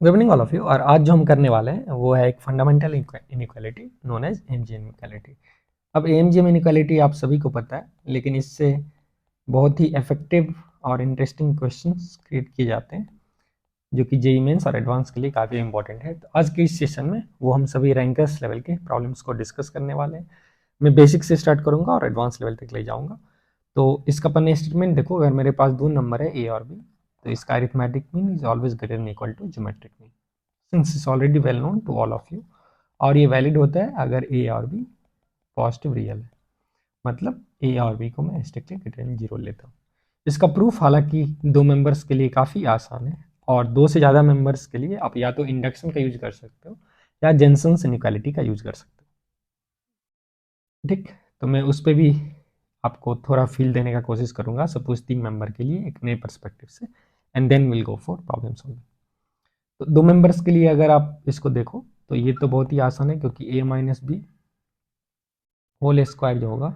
Good evening all of you. और आज जो हम करने वाले हैं वो है एक fundamental inequality known as MGM inequality. अब एमजीएम इनइक्वालिटी आप सभी को पता है, लेकिन इससे बहुत ही इफेक्टिव और इंटरेस्टिंग क्वेश्चंस क्रिएट किए जाते हैं जो कि जेईई मेंस और एडवांस के लिए काफ़ी इंपॉर्टेंट है। तो आज के इस सेशन में वो हम सभी रैंकर्स लेवल के प्रॉब्लम्स को डिस्कस करने वाले हैं। मैं बेसिक से स्टार्ट करूंगा और एडवांस लेवल तक ले जाऊंगा। तो इसका अपन स्टेटमेंट देखो, अगर मेरे पास दो नंबर है ए और बी, तो इसका arithmetic mean is always greater than equal to geometric mean, since is already well known to all of you. और ये वैलिड होता है अगर ए और बी पॉजिटिव रियल है, मतलब ए और बी को मैं स्ट्रिक्टली ग्रेटर देन जीरो लेता हूँ। इसका प्रूफ हालांकि दो मेंबर्स के लिए काफ़ी आसान है, और दो से ज़्यादा मेंबर्स के लिए आप या तो इंडक्शन का यूज कर सकते हो या जेंसन्स इनइक्वालिटी का यूज कर सकते हो। ठीक, तो मैं उस पर भी आपको थोड़ा फील देने का कोशिश करूंगा, सपोज तीन मेंबर के लिए एक नए परस्पेक्टिव से, and then will go for problem solving. तो दो मेंबर्स के लिए अगर आप इसको देखो तो ये तो बहुत ही आसान है, क्योंकि A minus B whole square जो होगा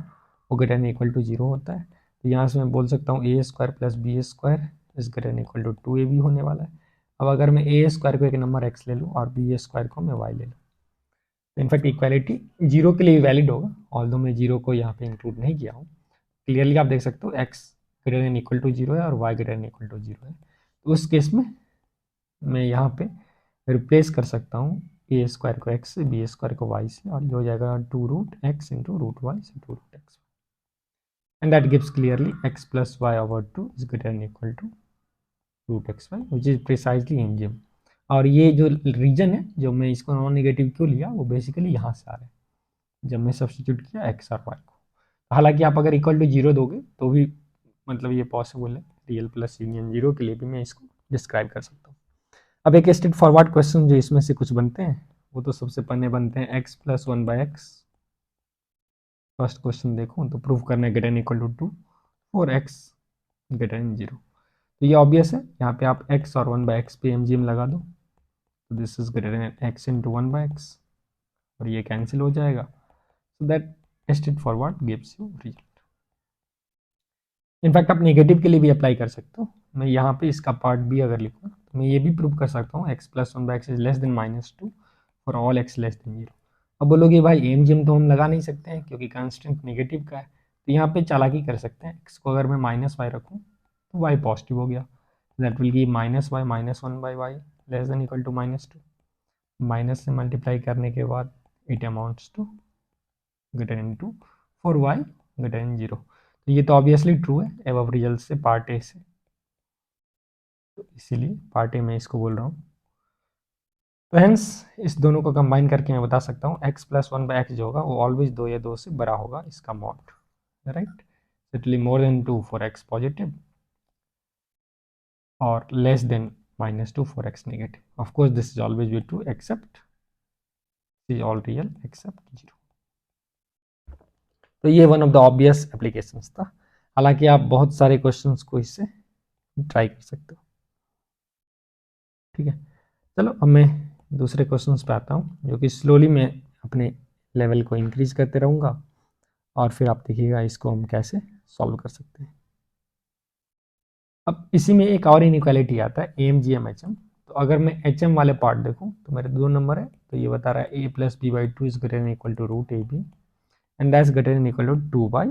वो greater than equal to zero होता है। तो यहाँ से मैं बोल सकता हूँ A square plus B square is greater than equal to two A B होने वाला है। अब अगर मैं ए स्क्वायर को एक नंबर एक्स ले लूँ और बी स्क्वायर को मैं वाई ले लूँ, तो इनफैक्ट इक्वालिटी जीरो के लिए भी वैलिड होगा, ऑल्दो मैं जीरो को यहाँ पे इंक्लूड नहीं किया हूँ। क्लियरली आप देख सकते हो X greater than equal to zero है और Y greater than equal to zero है। तो उस केस में मैं यहाँ पे रिप्लेस कर सकता हूँ ए स्क्वायर को एक्स से, बी स्क्वायर को वाई से, और ये हो जाएगा two root X into root Y से two root X, and that gives clearly X plus Y over two is greater than equal to root X Y, which is precisely AM GM. और ये जो reason है जो मैं इसको non negative क्यों लिया, वो बेसिकली यहाँ से आ रहा है जब मैं सब्सटीट्यूट किया एक्स और वाई को। हालांकि आप अगर इक्वल टू जीरो दोगे तो भी मतलब ये पॉसिबल है, रियल प्लस यूनियन जीरो के लिए भी मैं इसको डिस्क्राइब कर सकता हूँ। अब एक स्ट्रेट फॉरवर्ड क्वेश्चन जो इसमें से कुछ बनते हैं वो तो सबसे पहले बनते हैं X plus one by X. First question देखो तो प्रूव करना है greater equal to two for X greater than zero. तो ये ऑब्वियस है, यहाँ पे आप x और वन बाई एक्स पे एमजीएम लगा दो, तो this is greater than X into one by X, और ये कैंसिल हो जाएगा। So that straightforward gives you result. In fact आप नेगेटिव के लिए भी अप्लाई कर सकते हो। मैं यहाँ पे इसका पार्ट भी अगर लिखूँ तो मैं ये भी प्रूव कर सकता हूँ x plus one by x is less than minus two for all x less than zero. अब बोलोगे भाई एमजीएम तो हम लगा नहीं सकते हैं क्योंकि कांस्टेंट नेगेटिव का है, तो यहाँ पे चालाकी कर सकते हैं, एक्स को अगर मैं माइनस वाई रखूँ तो वाई पॉजिटिव हो गया, that will give minus Y minus one by Y less than equal to minus two. Minus से मल्टीप्लाई करने के बाद it amounts to greater than two for Y greater than zero. तो ये तो ऑब्वियसली ट्रू है एबव रिजल्ट से part A से, तो इसीलिए पार्ट ए में इसको बोल रहा हूँ। तो हेंस इस दोनों को कंबाइन करके मैं बता सकता हूँ x plus one by x जो होगा वो ऑलवेज दो या दो से बड़ा होगा इसका mod, right. It will more than two for X positive और less than minus two for X negative. Of course this is always be true except is all real except zero. तो ये one of the obvious applications था, हालांकि आप बहुत सारे questions को इससे ट्राई कर सकते हो। ठीक है, चलो अब मैं दूसरे क्वेश्चंस पे आता हूँ, जो कि स्लोली मैं अपने लेवल को इंक्रीज करते रहूँगा और फिर आप देखिएगा इसको हम कैसे सॉल्व कर सकते हैं। अब इसी में एक और इनइक्वालिटी आता है M G M H M. तो अगर मैं एच एम वाले पार्ट देखूँ तो मेरे दो नंबर है, तो ये बता रहा है ए plus B by two is greater than equal to root A B, and that's greater than equal to two by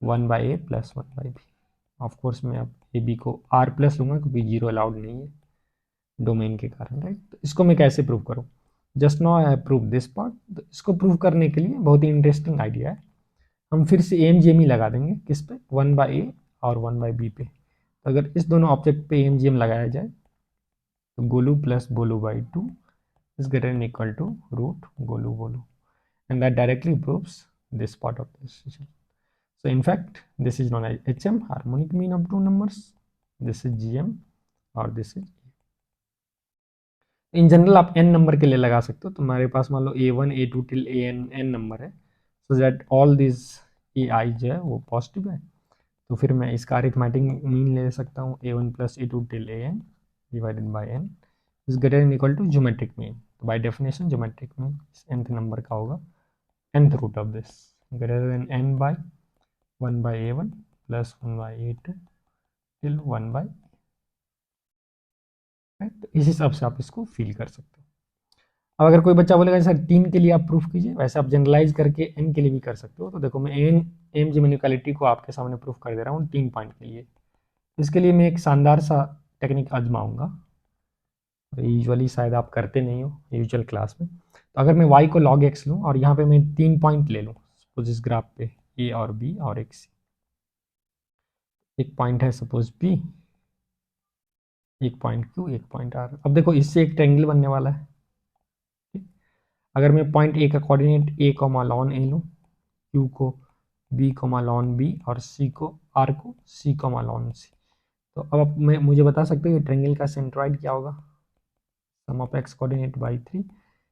one by A plus one by B. Of course मैं अब ए बी को R plus लूँगा क्योंकि zero allowed नहीं है domain के कारण, right. तो इसको मैं कैसे प्रूव करूँ, just know I have prove this part. तो इसको प्रूव करने के लिए बहुत ही इंटरेस्टिंग आइडिया है, हम फिर से एम जी एम ही लगा देंगे किस पे, वन बाई ए और वन बाई बी पे। तो अगर इस दोनों ऑब्जेक्ट पे एम जी एम लगाया जाए तो गोलू प्लस बोलू by two is greater than equal to root golu golu, and that directly proves this part of this result. So in fact this is known as HM, harmonic mean of two numbers. This is GM और this is in general आप n number के लिए लगा सकते हो। तो हमारे पास मान लो a1 a2 till an number है, सो दैट ऑल दिस ए आई जो है वो पॉजिटिव है। तो फिर मैं इसका अरिथमेटिक मीन ले सकता हूँ a1 plus a2 till an divided by n is greater than equal to geometric mean. तो by definition geometric mean nth number का होगा nth root of this greater than n by 1 by a1 plus 1 by a2 till 1 by, right. इस हिसाब से आप इसको feel कर सकते हो। अब अगर कोई बच्चा बोलेगा सर 3 के लिए आप प्रूफ कीजिए, वैसे आप जनरलाइज करके n के लिए भी कर सकते हो। तो देखो मैं एम जी इनइक्वालिटी को आपके सामने प्रूफ कर दे रहा हूँ 3 पॉइंट के लिए। इसके लिए मैं एक शानदार सा टेक्निक आजमाऊंगा, यूजुअली शायद आप करते नहीं हो यूजुअल क्लास में। तो अगर मैं y को log x लूँ और यहाँ पे मैं 3 पॉइंट ले लूँ सपोज इस ग्राफ पे a और b और एक c, एक पॉइंट है सपोज p, एक पॉइंट q, एक पॉइंट r। अब देखो इससे एक ट्रायंगल बनने वाला है। ठीक? अगर मैं पॉइंट a का coordinate a comma lawn a लूँ, q को b कॉमा लॉन b और c को r को c कॉमा लॉन c, तो अब आप मैं मुझे बता सकते हो ये ट्रायंगल का सेंट्रॉइड क्या होगा? Sum of x coordinate by 3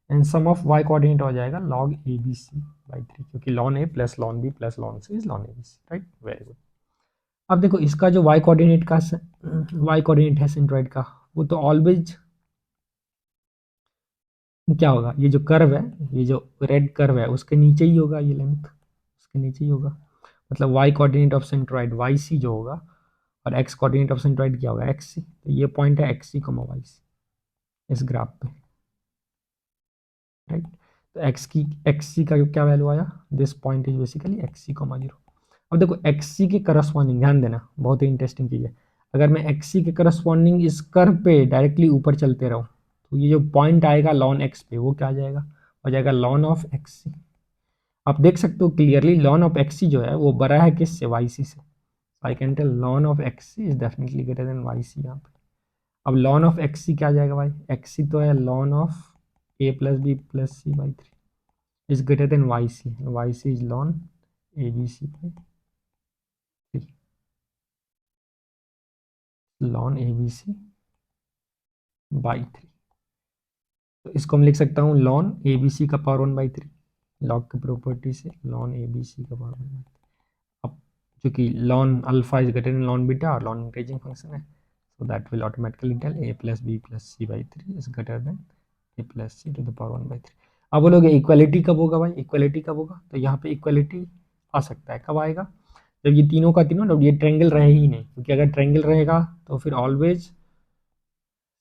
and sum of y coordinate हो जाएगा log abc बाई 3, क्योंकि ln a plus ln b plus ln c is ln abc, राइट? Very good. अब देखो इसका जो y कोऑर्डिनेट का y कोऑर्डिनेट है सेंट्रॉइड का, वो तो ऑलवेज क्या होगा, ये जो कर्व है, ये जो रेड कर्व है उसके नीचे ही होगा, ये लेंथ उसके नीचे ही होगा। मतलब y coordinate of centroid yc जो होगा और x कोऑर्डिनेट ऑफ सेंट्रॉइड क्या होगा xc। तो ये पॉइंट है xc yc इस ग्राफ पे, राइट? तो xc का क्या वैल्यू आया? This point is basically xc 0। अब देखो xc के करस्पॉन्डिंग, ध्यान देना बहुत ही इंटरेस्टिंग चीज़ है, अगर मैं xc के करस्पॉन्डिंग इस कर्व पे डायरेक्टली ऊपर चलते रहूँ तो ये जो पॉइंट आएगा ln x पे वो क्या आ जाएगा? हो जाएगा ln ऑफ xc। आप देख सकते हो क्लियरली ln ऑफ xc जो है वो बड़ा है किससे? yc से। I can tell ln of xc is definitely greater than yc यहाँ पे। अब ln ऑफ xc क्या आ जाएगा भाई? xc तो है ln of a plus B plus C by 3 is greater than yc. yc is ln abc by 3, ln abc by 3। तो इसको मैं लिख सकता हूँ ln abc का पावर 1 बाई 3, लॉग की प्रॉपर्टी से ln abc का पावर 1 बाई 3। अब चूंकि ln alpha is greater then ln beta और ln इंक्रीजिंग फंक्शन है, so that will automatically tell a plus b plus c by 3 is greater than a plus c to the power 1 by 3। अब बोलोगे equality कब होगा भाई? Equality कब होगा? तो यहाँ पे इक्वालिटी आ सकता है, कब आएगा? जब ये तीनों का तीनों, जब ये ट्रायंगल रहे ही नहीं, क्योंकि अगर ट्रायंगल रहेगा तो फिर ऑलवेज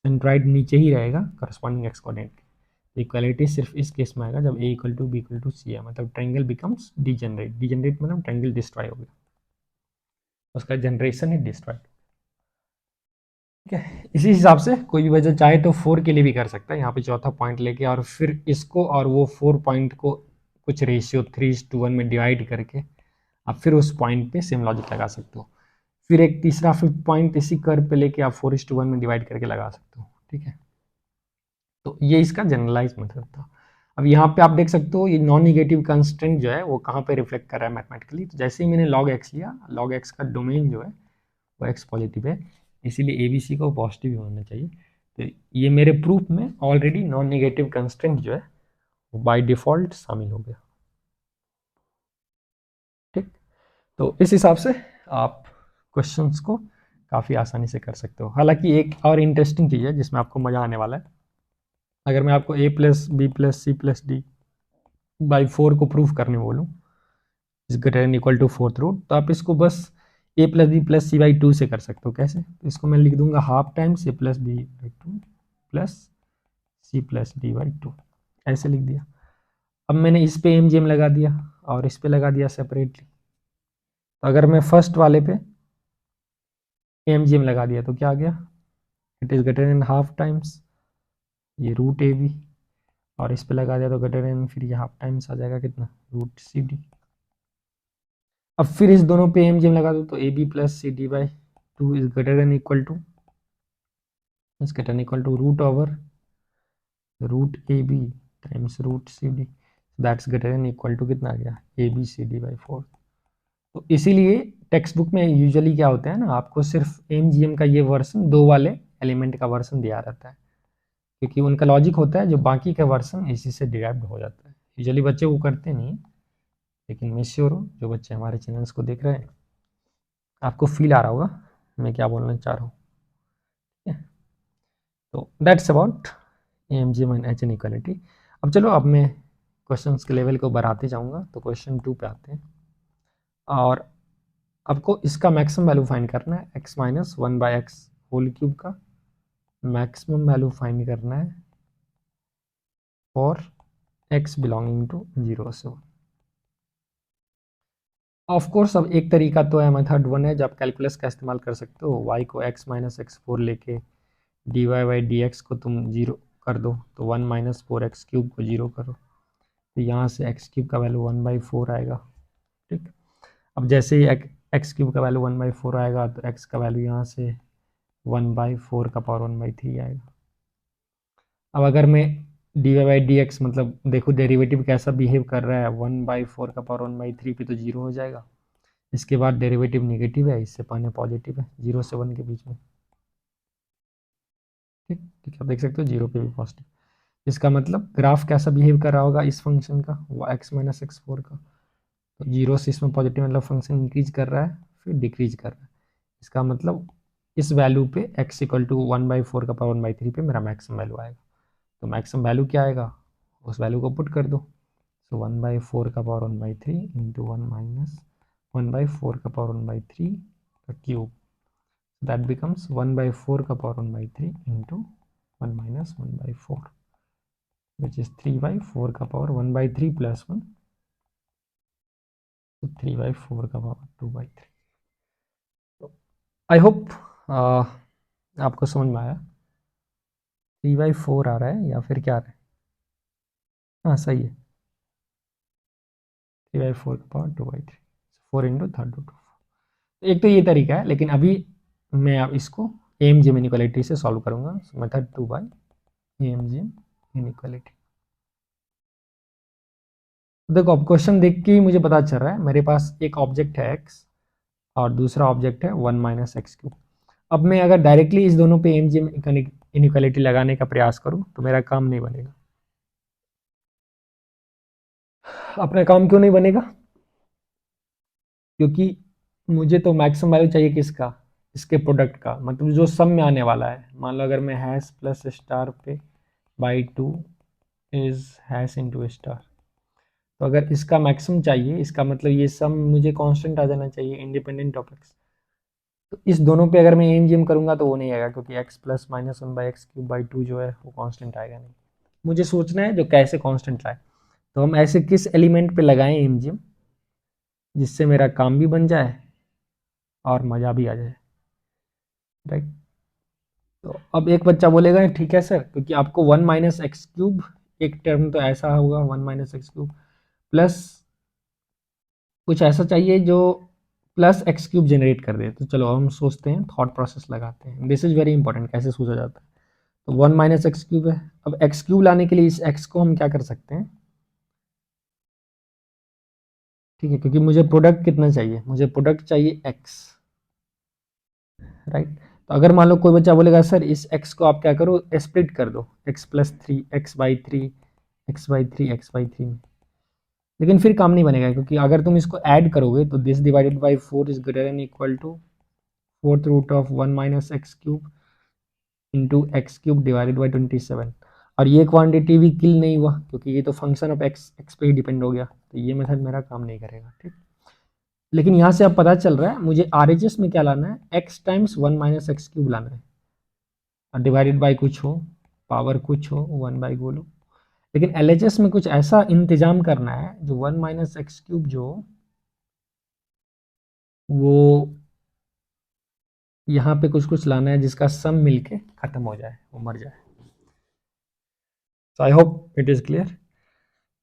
सेंट्रॉइड नीचे ही रहेगा करस्पॉन्डिंग एक्स कोऑर्डिनेट के। इक्वालिटी सिर्फ इस केस में आएगा जब a equal to B equal to C है, मतलब ट्रायंगल बिकम्स डिजेनरेट। डिजेनरेट मतलब ट्रायंगल डिस्ट्रॉय हो गया, उसका जनरेशन ही डिस्ट्रॉय। ठीक है, इसी हिसाब से कोई भी बच्चा चाहे तो 4 के लिए भी कर सकता है, यहाँ पे चौथा पॉइंट लेके और फिर इसको और वो 4 पॉइंट को कुछ रेशियो 3:1 में डिवाइड करके आप फिर उस पॉइंट पे सेम लॉजिक लगा सकते हो। फिर एक तीसरा फिफ्थ पॉइंट इसी कर्व पे लेके आप 4:1 में डिवाइड करके लगा सकते हो। ठीक है, तो ये इसका जनरलाइज मेथड था। अब यहाँ पे आप देख सकते हो ये नॉन निगेटिव कंस्टेंट जो है वो कहाँ पे रिफ्लेक्ट कर रहा है मैथमेटिकली। तो जैसे ही मैंने log x लिया, log x का डोमेन जो है वो x पॉजिटिव है, इसीलिए ABC को पॉजिटिव होना चाहिए। तो ये मेरे प्रूफ में ऑलरेडी नॉन नेगेटिव कंस्टेंट जो है वो बाय डिफ़ॉल्ट शामिल हो गया। ठीक, तो इस हिसाब से आप क्वेश्चंस को काफ़ी आसानी से कर सकते हो। हालांकि एक और इंटरेस्टिंग चीज़ है जिसमें आपको मज़ा आने वाला है, अगर मैं आपको a plus B plus C plus D by 4 को प्रूफ करने बोलूँ is greater than equal to fourth root, तो आप इसको बस a plus B plus C by 2 से कर सकते हो। कैसे? तो इसको मैं लिख दूंगा half times a plus B by 2 plus C plus D by 2, ऐसे लिख दिया। अब मैंने इस पे एम लगा दिया और इस पे लगा दिया सेपरेटली। तो अगर मैं फर्स्ट वाले पे एम लगा दिया तो क्या आ गया? It is greater than half times ये रूट ए बी, और इस पे लगा दिया तो ग्रेटर देन फिर ये हाफ टाइम्स आ जाएगा कितना? Root C D. अब फिर इस दोनों पे एम लगा दो तो A B plus C D by 2 is greater than equal to root over root A B times root C D, that's greater than equal to कितना आ गया? A B C D by 4। तो इसीलिए text book में usually क्या होता है ना, आपको सिर्फ एम का ये वर्सन 2 वाले एलिमेंट का वर्सन दिया रहता है, क्योंकि उनका लॉजिक होता है जो बाकी का वर्सन इसी से डिराइव्ड हो जाता है। यूजुअली बच्चे वो करते नहीं, लेकिन मैं श्योर हूँ जो बच्चे हमारे चैनल्स को देख रहे हैं आपको फील आ रहा होगा मैं क्या बोलना चाह रहा हूँ। तो that's about AMGM and HN equality. अब चलो, अब मैं क्वेश्चंस के लेवल को बढ़ाते जाऊंगा, तो क्वेश्चन 2 पे आते हैं और आपको इसका मैक्सिमम वैल्यू फाइंड करना है x minus 1 by X whole cube का मैक्सिमम वैल्यू फाइंड करना है फॉर x बिलोंगिंग टू 0 से 1। ऑफ कोर्स अब एक तरीका तो है, मेथड 1 है, जब कैलकुलस का इस्तेमाल कर सकते हो। y को x माइनस एक्स फोर लेके dy बाई डी एक्स को तुम 0 कर दो, तो 1 माइनस फोर एक्स क्यूब को 0 करो, तो यहाँ से एक्स क्यूब का वैल्यू 1/4 आएगा। ठीक, अब जैसे ही एक्स क्यूब का वैल्यू 1/4 आएगा तो एक्स का वैल्यू यहाँ से 1/4 का पावर 1/3 आएगा। अब अगर मैं D Y by D X मतलब देखो डेरिवेटिव कैसा बिहेव कर रहा है, 1/4 का पावर 1/3 पे तो 0 हो जाएगा। इसके बाद डेरिवेटिव नेगेटिव है, इससे पहले पॉजिटिव है, 0 से 1 के बीच में। ठीक ठीक, आप देख सकते हो 0 पे भी पॉजिटिव। इसका मतलब ग्राफ कैसा बिहेव कर रहा होगा इस फंक्शन का, x माइनस एक्स फोर का, तो 0 से इसमें पॉजिटिव मतलब फंक्शन इंक्रीज कर रहा है फिर डिक्रीज कर रहा है। इसका मतलब इस वैल्यू पे x इक्वल टू 1/4 का पावर 1/3 पे मेरा मैक्सिमम वैल्यू आएगा। तो मैक्सिमम वैल्यू क्या आएगा, उस वैल्यू को पुट कर दो। सो 1/4 का पावर 1/3 इंटू 1 माइनस 1/4 का पावर 1/3 का क्यूब, दैट बिकम्स 1/4 का power 1/3 into 1 minus 1/4 which is 3/4 का पावर 1/3 प्लस 1, तो 3/4 का पावर 2/3। तो आई होप आपको समझ में आया। 3/4 आ रहा है या फिर क्या आ रहा है, हाँ सही है, 3/4 का पावर 2/3, 4 इंटू थर्ड रूट। एक तो ये तरीका है, लेकिन अभी मैं अब इसको एम जिम इनइक्वालिटी से सॉल्व करूंगा। Method 2 by M GM inequality. देखो अब क्वेश्चन देख के ही मुझे पता चल रहा है, मेरे पास एक ऑब्जेक्ट है x और दूसरा ऑब्जेक्ट है 1 माइनस एक्स क्यूब। अब मैं अगर डायरेक्टली इस दोनों पे एम जिम इनइक्वालिटी लगाने का प्रयास करूं तो मेरा काम नहीं बनेगा। अपना काम क्यों नहीं बनेगा, क्योंकि मुझे तो मैक्सिमम वैल्यू चाहिए किसका, इसके प्रोडक्ट का, मतलब जो सम में आने वाला है। मान लो अगर मैं हैश प्लस स्टार पे by 2 is hash into star, तो अगर इसका मैक्सिमम चाहिए, इसका मतलब ये सम मुझे कांस्टेंट आ जाना चाहिए इंडिपेंडेंट ऑफ एक्स। तो इस दोनों पे अगर मैं एम जी एम करूंगा तो वो नहीं आएगा, क्योंकि एक्स प्लस माइनस 1/x³ जो है वो कांस्टेंट आएगा नहीं। मुझे सोचना है जो कैसे कांस्टेंट आए, तो हम ऐसे किस एलिमेंट पे लगाएं एम जी एम जिससे मेरा काम भी बन जाए और मज़ा भी आ जाए, राइट। तो अब एक बच्चा बोलेगा ठीक है सर, क्योंकि आपको 1 माइनस एक्स क्यूब, एक टर्म तो ऐसा होगा 1 माइनस एक्स क्यूब प्लस कुछ ऐसा चाहिए जो प्लस एक्स क्यूब जनरेट कर दे। तो चलो हम सोचते हैं, थॉट प्रोसेस लगाते हैं, दिस इज वेरी इंपॉर्टेंट, कैसे सोचा जाता है। तो 1 माइनस एक्स क्यूब है, अब एक्स क्यूब लाने के लिए इस एक्स को हम क्या कर सकते हैं, ठीक है, क्योंकि मुझे प्रोडक्ट कितना चाहिए, मुझे प्रोडक्ट चाहिए एक्स, राइट। तो अगर मान लो कोई बच्चा बोलेगा सर इस x को आप क्या करो, स्प्लिट कर दो, x plus three x/3 x/3 x/3 में, लेकिन फिर काम नहीं बनेगा, क्योंकि अगर तुम इसको ऐड करोगे तो this divided by 4 is greater than equal to fourth root of 1 minus X cube into X cube divided by 27। और ये क्वांटिटी भी किल नहीं हुआ, क्योंकि ये तो फंक्शन ऑफ एक्स पे ही डिपेंड हो गया, तो ये मेथड मेरा काम नहीं करेगा, ठीक। लेकिन यहाँ से अब पता चल रहा है मुझे RHS में क्या लाना है, x times 1 minus X cube लाना है, और डिवाइडेड बाई कुछ हो, पावर कुछ हो, 1/, बोलो। लेकिन LHS में कुछ ऐसा इंतजाम करना है जो 1 माइनस एक्स क्यूब जो वो यहाँ पे कुछ कुछ लाना है जिसका सम मिलके खत्म हो जाए, वो मर जाए। So I hope it is clear,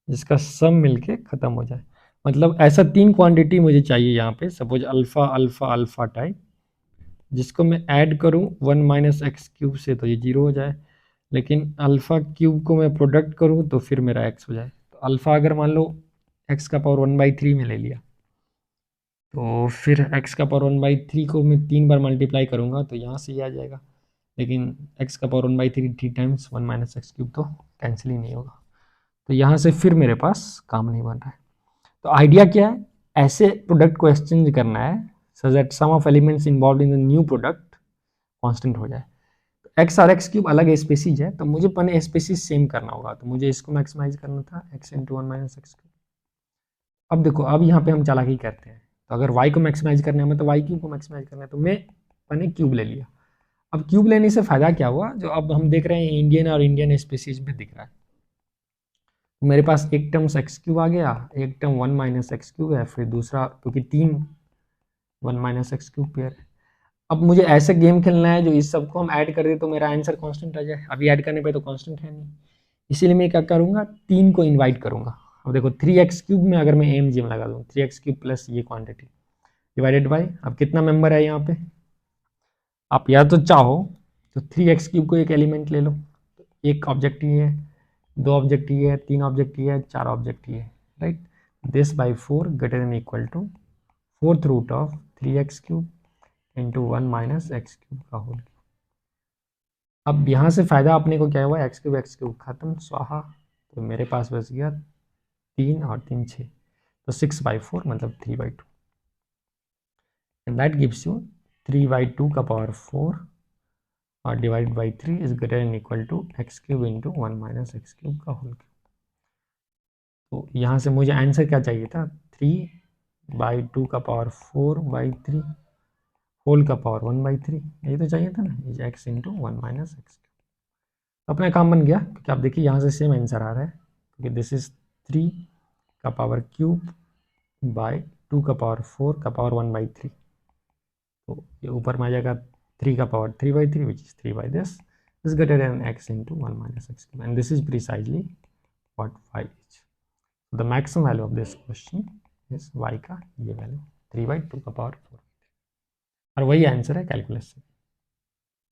जिसका सम मिलके खत्म हो जाए, मतलब ऐसा 3 क्वांटिटी मुझे चाहिए यहाँ पे, suppose alpha alpha alpha type, जिसको मैं ऐड करूँ 1 माइनस एक्स क्यूब से तो ये 0 हो जाए, लेकिन अल्फा क्यूब को मैं प्रोडक्ट करूँ तो फिर मेरा एक्स हो जाए। तो अल्फा अगर मान लो एक्स का पावर 1/3 में ले लिया, तो फिर एक्स का पावर 1/3 को मैं 3 बार मल्टीप्लाई करूँगा तो यहाँ से ये आ जाएगा, लेकिन एक्स का power 1/3 3 times 1 minus X cube तो कैंसिल ही नहीं होगा, तो यहाँ से फिर मेरे पास काम नहीं बन रहा है। तो आइडिया क्या है, ऐसे प्रोडक्ट को एक्सचेंज करना है so that sum of elements involve in the new product constant हो जाए। एक्स और एक्स क्यूब अलग स्पेसीज है, तो मुझे पहले स्पेसीज सेम करना होगा, तो मुझे इसको मैक्सिमाइज करना था x into 1 minus X cube. अब देखो अब यहाँ पे हम चालाकी करते हैं, तो अगर y को मैक्सिमाइज करना है हमें, तो y क्यूब को मैक्सिमाइज करना है, तो मैं मैंने क्यूब ले लिया। अब क्यूब लेने से फ़ायदा क्या हुआ, जो अब हम देख रहे हैं इंडियन और इंडियन स्पीसीज में दिख रहा है। मेरे पास एक टर्म्स एक्स क्यूब आ गया, एक टर्म 1 माइनस एक्स क्यूब है, फिर दूसरा क्योंकि 3 1 माइनस एक्स क्यूब पेयर है। अब मुझे ऐसे गेम खेलना है जो इस सबको हम ऐड कर दे तो मेरा आंसर कांस्टेंट आ जाए। अभी ऐड करने पे तो कांस्टेंट है नहीं, इसीलिए मैं क्या करूँगा, 3 को इन्वाइट करूँगा। अब देखो 3x क्यूब में अगर मैं एम जी में लगा दूँ 3x क्यूब प्लस ये क्वांटिटी डिवाइडेड बाई, अब कितना मेंबर है यहाँ पे, आप या तो चाहो तो 3x क्यूब को एक एलिमेंट ले लो, एक ऑब्जेक्ट ही है, दो ऑब्जेक्ट ही है, तीन ऑब्जेक्ट ही है, चार ऑब्जेक्ट ही है, right. This by 4 greater than equal to fourth root of 3x cube into 1 minus X cube का होल। अब यहाँ से फायदा अपने को क्या हुआ, एक्स क्यूब खत्म स्वाहा, तो मेरे पास बच गया 3 और 3 6, तो 6/4 मतलब 3/2, एंड दैट गिव्स यू 3/2 का पावर 4 और divide by 3 is greater than equal to X cube into 1 minus X cube का होल क्यूब। तो यहाँ से मुझे आंसर क्या चाहिए था, 3/2 का पावर 4/3 होल का पावर 1/3, यही तो चाहिए था ना, is x into 1 minus x. अपना काम बन गया, क्योंकि आप देखिए यहाँ से सेम आंसर आ रहा है, क्योंकि दिस इज 3 का पावर क्यूब बाय 2 का पावर 4 का पावर 1/3, तो ये ऊपर में आ जाएगा 3 का power 3/3 which is 3/this is greater than x into 1 minus x cube, and this is precisely what y is. The maximum value of this question is y का ये वैल्यू 3/2 का पावर 4, और वही आंसर है कैलकुलस से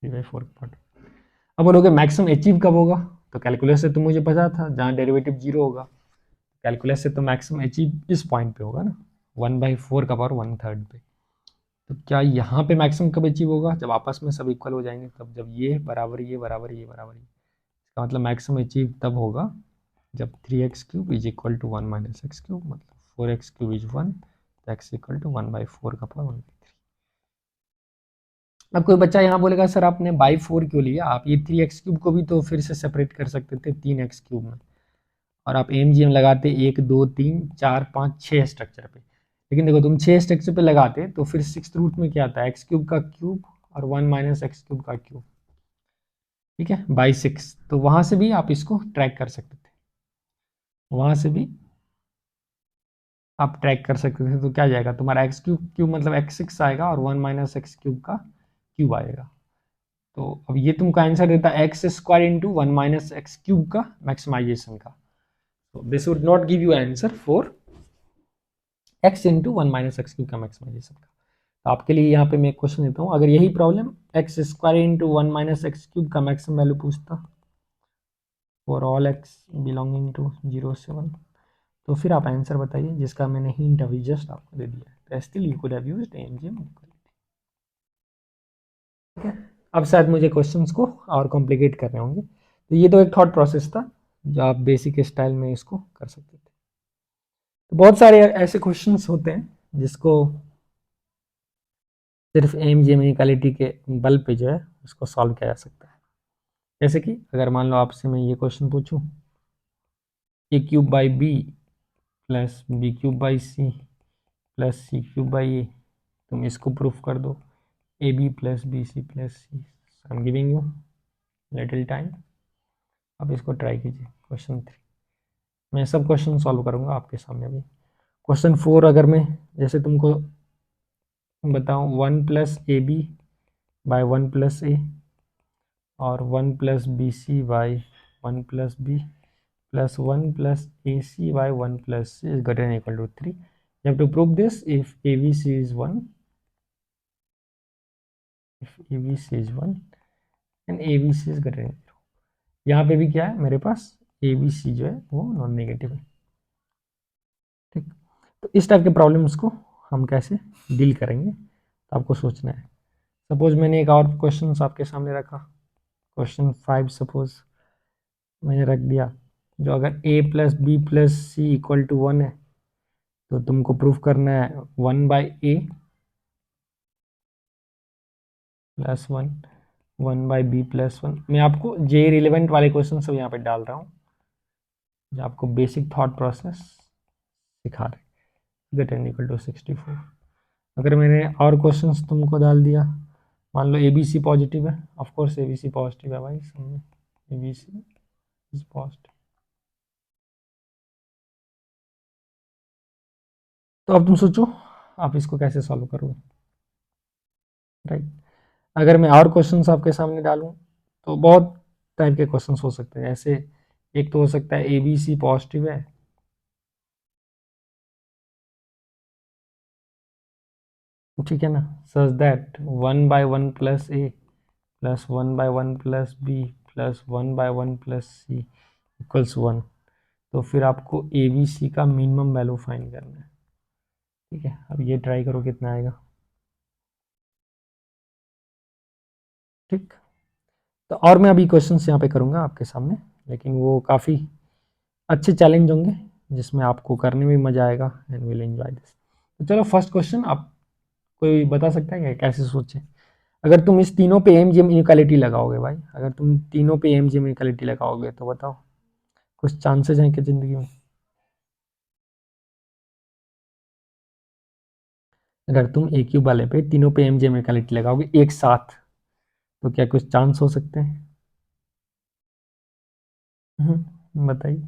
3/4 का power. अब बोलोगे मैक्सिमम अचीव कब होगा, तो कैलकुलस से तो मुझे पता था जहाँ डेरिवेटिव 0 होगा, कैलकुलस से तो मैक्सिमम अचीव इस पॉइंट पे होगा ना, 1/4 का पावर 1/3 पे। तो क्या यहाँ पे मैक्सिमम कब अचीव होगा, जब आपस में सब इक्वल हो जाएंगे, तब जब ये बराबर ये बराबर ये बराबर ये, इसका मतलब मैक्सिमम अचीव तब होगा जब 3x cube is equal to 1 minus X cube, मतलब 4x क्यूब इज 1, तो x इक्वल टू 1/4 का पावर 1/3। अब कोई बच्चा यहाँ बोलेगा सर आपने बाई 4 क्यों लिया, आप ये 3x क्यूब को भी तो फिर से सेपरेट कर सकते थे 3x क्यूब में, और आप एम जी एम लगाते 1 2 3 4 5 6 स्ट्रक्चर पे। लेकिन देखो तुम 6 स्ट्रक्चर पे लगाते तो फिर 6th रूट में क्या आता है, एक्स क्यूब का क्यूब और 1 माइनस एक्स क्यूब का क्यूब, ठीक है, बाई 6। तो वहां से भी आप इसको ट्रैक कर सकते थे, वहां से भी आप ट्रैक कर सकते थे। तो क्या जाएगा तुम्हारा एक्स क्यूब क्यूब मतलब x6 आएगा और 1 माइनस एक्स क्यूब का क्यूब आएगा। तो अब ये तुमको आंसर देता है x square into 1 minus X cube का मैक्सिमाइजेशन का। तो this would not give you answer for x into 1 minus X cube का मैक्सिमाइजेशन का। तो आपके लिए यहाँ पे मैं क्वेश्चन देता हूँ, अगर यही problem X square into 1 minus X cube का मैक्सिमम वैल्यू पूछता for all X belonging to 0 से 1, तो फिर आप आंसर बताइए, जिसका मैंने हिंट अभी जस्ट आपको दे दिया है। तो still you could have used MGM equality, ठीक है। अब शायद मुझे क्वेश्चंस को और कॉम्प्लिकेट करने होंगे, तो ये तो एक थॉट प्रोसेस था जो आप बेसिक स्टाइल में इसको कर सकते थे। तो बहुत सारे ऐसे क्वेश्चंस होते हैं जिसको सिर्फ एमजीएम इक्वालिटी के बल पे जो है उसको सॉल्व किया जा सकता है। जैसे कि अगर मान लो आपसे मैं ये क्वेश्चन पूछूं, A cube by B plus B cube by C plus C cube by A, तुम इसको प्रूफ कर दो, A B plus B C plus C. I am giving you little time, अब इसको ट्राई कीजिए। क्वेश्चन 3 मैं सब क्वेश्चन सॉल्व करूंगा आपके सामने भी। क्वेश्चन 4 अगर मैं जैसे तुमको बताऊं 1 plus a b by 1 plus a और 1 plus B c by 1 plus B plus 1 plus A c by 1 plus c is greater than equal to 3. You have to prove this if ABC is 1, if ABC is 1 and ABC is greater than 0. यहाँ पे भी क्या है मेरे पास ABC जो है वो non negative है, ठीक। तो इस टाइप के प्रॉब्लम्स को हम कैसे डील करेंगे तो आपको सोचना है। सपोज मैंने एक और क्वेश्चन आपके सामने रखा, क्वेश्चन 5 सपोज मैंने रख दिया, जो अगर a plus B plus C equal to 1 है तो तुमको प्रूफ करना है 1 by A plus 1 1 by B plus 1। मैं आपको जे रिलेवेंट वाले क्वेश्चन सब यहाँ पे डाल रहा हूँ जो आपको बेसिक थॉट प्रोसेस सिखा रहे। Get an equal to 64। अगर मैंने और क्वेश्चंस तुमको डाल दिया मान लो ABC पॉजिटिव है, ऑफ कोर्स ABC पॉजिटिव है भाई, सब में ABC इज पॉजिटिव। तो अब तुम सोचो आप इसको कैसे सॉल्व करोगे, राइट। अगर मैं और क्वेश्चंस आपके सामने डालूं तो बहुत टाइप के क्वेश्चंस हो सकते हैं। ऐसे एक तो हो सकता है ABC पॉजिटिव है, ठीक है ना, such that 1/1 plus A plus 1/1 plus B plus 1/1 plus C equals 1। तो फिर आपको ABC का मिनिमम वैल्यू फाइंड करना है, ठीक है। अब ये ट्राई करो कितना आएगा, ठीक। तो और मैं अभी क्वेश्चंस यहाँ पे करूँगा आपके सामने, लेकिन वो काफ़ी अच्छे चैलेंज होंगे जिसमें आपको करने में मज़ा आएगा एंड विल एंजॉय दिस। तो चलो फर्स्ट क्वेश्चन, आप कोई बता सकता है क्या कैसे सोचे। अगर तुम इस तीनों पे MGM इनइक्वालिटी लगाओगे भाई, अगर तुम तीनों पे MGM इनइक्वालिटी लगाओगे तो बताओ कुछ चांसेस हैं कि ज़िंदगी में, अगर तुम A क्यूब वाले पे तीनों पे MGM इनइक्वालिटी लगाओगे एक साथ तो क्या कुछ चांस हो सकते हैं? बताइए।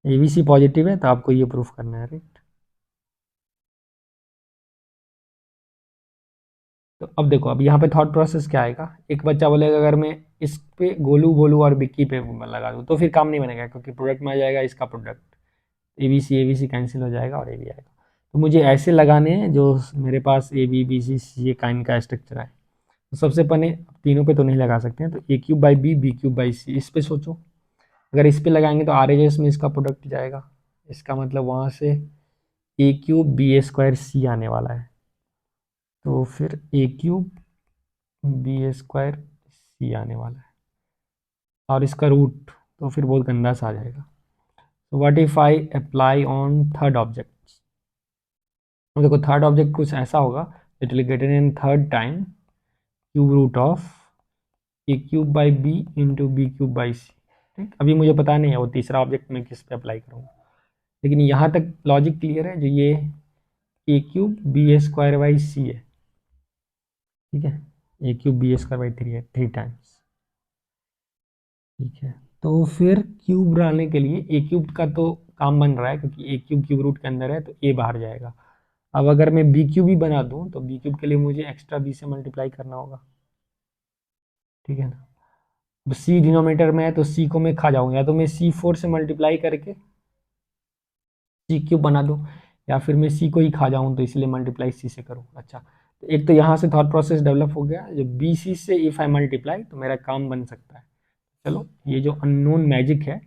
ABC पॉजिटिव है तो आपको ये प्रूफ करना है, राइट। तो अब देखो, अब यहाँ पे थॉट प्रोसेस क्या आएगा, एक बच्चा बोलेगा अगर मैं इस पे गोलू बोलू और बिक्की पे लगा दूँ तो फिर काम नहीं बनेगा, क्योंकि प्रोडक्ट में आ जाएगा इसका प्रोडक्ट, ABC कैंसिल हो जाएगा और AB आएगा। तो मुझे ऐसे लगाने हैं जो मेरे पास ABBC ये काइन का स्ट्रक्चर है। तो सबसे पहले तीनों पे तो नहीं लगा सकते हैं, तो A cube by B B cube by C इस पे सोचो। अगर इस पे लगाएंगे तो RHS में इसका प्रोडक्ट जाएगा, इसका मतलब वहाँ से A क्यूब B² C आने वाला है। तो फिर A क्यूब B² C आने वाला है और इसका रूट तो फिर बहुत गंदा सा आ जाएगा। तो what if I apply on third object, देखो थर्ड ऑब्जेक्ट कुछ ऐसा होगा, it will get in third time cube root of A cube by B into B cube by C, ठीक। अभी मुझे पता नहीं है वो तीसरा ऑब्जेक्ट मैं किस पे अप्लाई करूँगा, लेकिन यहाँ तक लॉजिक क्लियर है। जो ये A cube B² by C है, ठीक है, A क्यूब B² बाई 3 है 3 टाइम्स, ठीक है। तो फिर क्यूब बनाने के लिए A क्यूब का तो काम बन रहा है, क्योंकि A क्यूब क्यूब रूट के अंदर है तो A बाहर जाएगा। अब अगर मैं B क्यूब भी बना दूं तो B क्यूब के लिए मुझे एक्स्ट्रा B से मल्टीप्लाई करना होगा, ठीक है ना। अब C डिनोमिनेटर में है तो C को मैं खा जाऊंगा, या तो मैं C4 से मल्टीप्लाई करके C क्यूब बना दूं, या फिर मैं C को ही खा जाऊं तो इसलिए मल्टीप्लाई C से करूं। अच्छा, तो एक तो यहाँ से थॉट प्रोसेस डेवलप हो गया, जो BC से इफ आई मल्टीप्लाई तो मेरा काम बन सकता है। चलो ये जो अननोन मैजिक है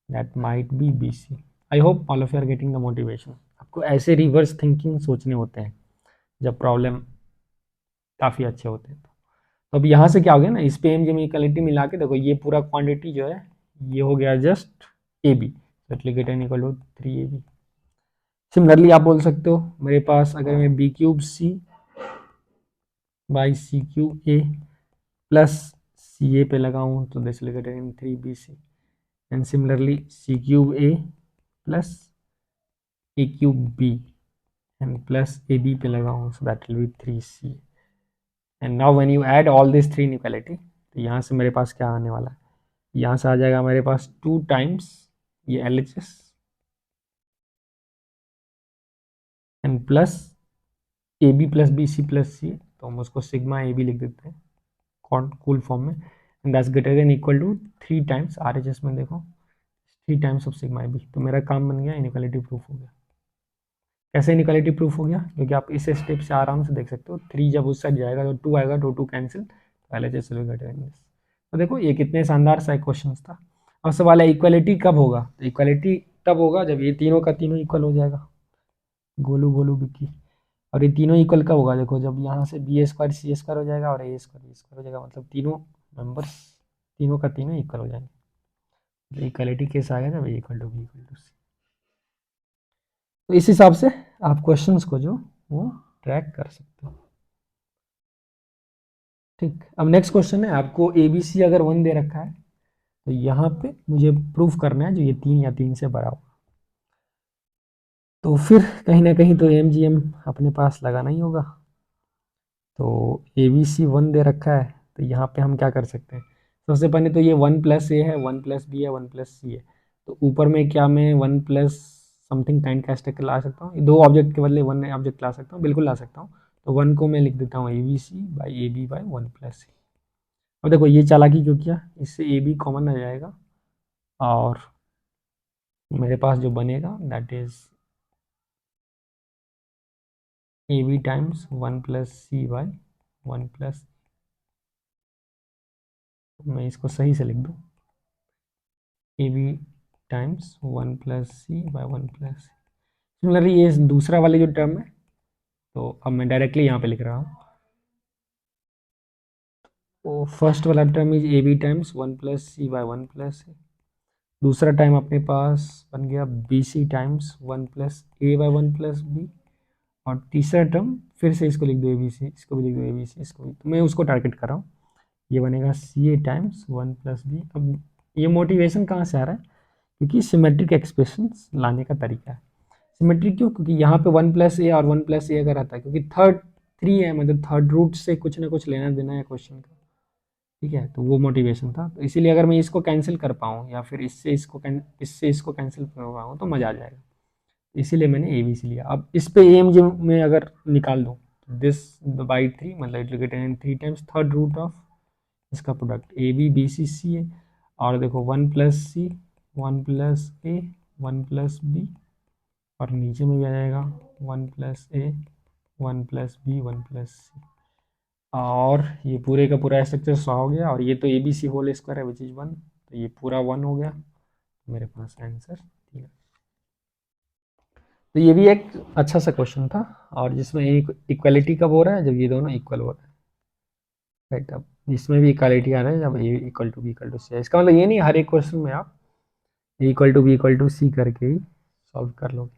that might be BC। I hope all of you are getting the motivation. आपको ऐसे रिवर्स थिंकिंग सोचने होते हैं जब प्रॉब्लम काफ़ी अच्छे होते हैं। तो अब यहाँ से क्या हो गया ना, इस पे एम जी इक्वलिटी मिला के देखो, ये पूरा क्वांटिटी जो है ये हो गया जस्ट AB, तो it get an equal to 3AB। Similarly आप बोल सकते हो मेरे पास अगर मैं B cube C by C cube A plus CA पे लगाऊं तो this will get an 3BC, and similarly C cube A plus A cube B and plus AB पे लगाऊं so that will be 3C। And now when you add all this 3 equality तो यहाँ से मेरे पास क्या आने वाला है, यहाँ से आ जाएगा मेरे पास 2 टाइम्स ये LHS and plus AB plus BC plus C, तो हम उसको सिग्मा AB लिख देते हैं कूल फॉर्म में, and that's greater than equal to 3 times RHS में देखो 3 टाइम्स ऑफ सिग्मा AB। तो मेरा काम बन गया, इनइक्वालिटी प्रूफ हो गया। कैसे इनइक्वालिटी प्रूफ हो गया, क्योंकि आप इस स्टेप से आराम से देख सकते हो, 3 जब उस साइड जाएगा तो 2 आएगा, 2 कैंसिल, तो LHS will get in this. तो देखो ये कितने शानदार सा क्वेश्चन था। अब सवाल है इक्वालिटी कब होगा, तो इक्वालिटी तब होगा जब ये तीनों का तीनों इक्वल हो जाएगा, गोलू गोलू बिक्की। और ये तीनों इक्वल कब होगा, देखो जब यहाँ से B² C² हो जाएगा और A² हो जाएगा, मतलब तीनों मेंबर्स तीनों का तीनों इक्वल हो जाएंगे। इक्वालिटी केस आएगा जब A equal to B equal to C। तो इस हिसाब से आप क्वेश्चंस को जो वो ट्रैक कर सकते हो, ठीक। अब नेक्स्ट क्वेश्चन है, आपको ABC अगर 1 दे रखा है तो यहाँ पे मुझे प्रूफ करना है जो ये 3 या 3 से बड़ा हो, तो फिर कहीं ना कहीं तो MGM अपने पास लगाना ही होगा। तो ए बी सी 1 दे रखा है, तो यहाँ पे हम क्या कर सकते हैं, सबसे पहले तो ये 1 प्लस ए है, 1 प्लस बी है, 1 प्लस सी है, तो ऊपर में क्या मैं 1 प्लस समथिंग काइंड का स्टेक ला सकता हूँ, दो ऑब्जेक्ट के बदले 1 ऑब्जेक्ट ला सकता हूँ, बिल्कुल ला सकता हूँ। तो 1 को मैं लिख देता हूँ A B c by A b by 1 plus c. अब देखो ये चालाकी क्यों किया, इससे ए बी कॉमन आ जाएगा और मेरे पास जो बनेगा that is A B times 1 plus C by 1 plus, मैं इसको सही से लिख दूँ, A B times 1 plus C by 1 plus C. Similarly ये दूसरा वाले जो टर्म है, तो अब मैं डायरेक्टली यहाँ पे लिख रहा हूँ, तो फर्स्ट वाला term is A B times 1 plus C by 1 plus c, दूसरा टाइम अपने पास बन गया b c times 1 plus a by 1 plus b, और तीसरा टर्म फिर से इसको लिख दो ए बी सी, इसको भी लिख दो ए बी सी, इसको भी, तो मैं उसको टारगेट कर रहा हूँ, ये बनेगा सी ए टाइम्स 1 प्लस बी। अब ये मोटिवेशन कहाँ से आ रहा है, क्योंकि सिमेट्रिक एक्सप्रेशंस लाने का तरीका है। सिमेट्रिक क्यों, क्योंकि यहाँ पे 1 प्लस ए और 1 प्लस ए अगर आता है, क्योंकि थर्ड 3 है, मतलब थर्ड रूट से कुछ ना कुछ लेना देना है क्वेश्चन का, ठीक है, तो वो मोटिवेशन था। तो इसीलिए अगर मैं इसको कैंसिल कर पाऊँ या फिर इससे इसको कैंसिल कर पाऊँ तो मज़ा आ जाएगा, इसीलिए मैंने ए बी सी लिया। अब इस पे एम जी में अगर निकाल दूँ, दिस बाई 3 मतलब it will get in 3 times third root of इसका product a b b c c है, और देखो 1 प्लस सी 1 प्लस ए 1 प्लस बी, और नीचे में भी आ जाएगा 1 प्लस ए 1 प्लस बी 1 प्लस सी, और ये पूरे का पूरा स्ट्रक्चर 100 हो गया, और ये तो A B C whole square है विच इज़ 1, तो ये पूरा 1 हो गया, मेरे पास आंसर ठीक है। तो ये भी एक अच्छा सा क्वेश्चन था, और जिसमें इक्वलिटी कब हो रहा है, जब ये दोनों इक्वल हो रहा है, राइट। अब इसमें भी इक्वालिटी आ रहा है जब a equal to B equal to c, इसका मतलब ये नहीं हर एक क्वेश्चन में आप a equal to B equal to c करके ही सॉल्व कर लोगे।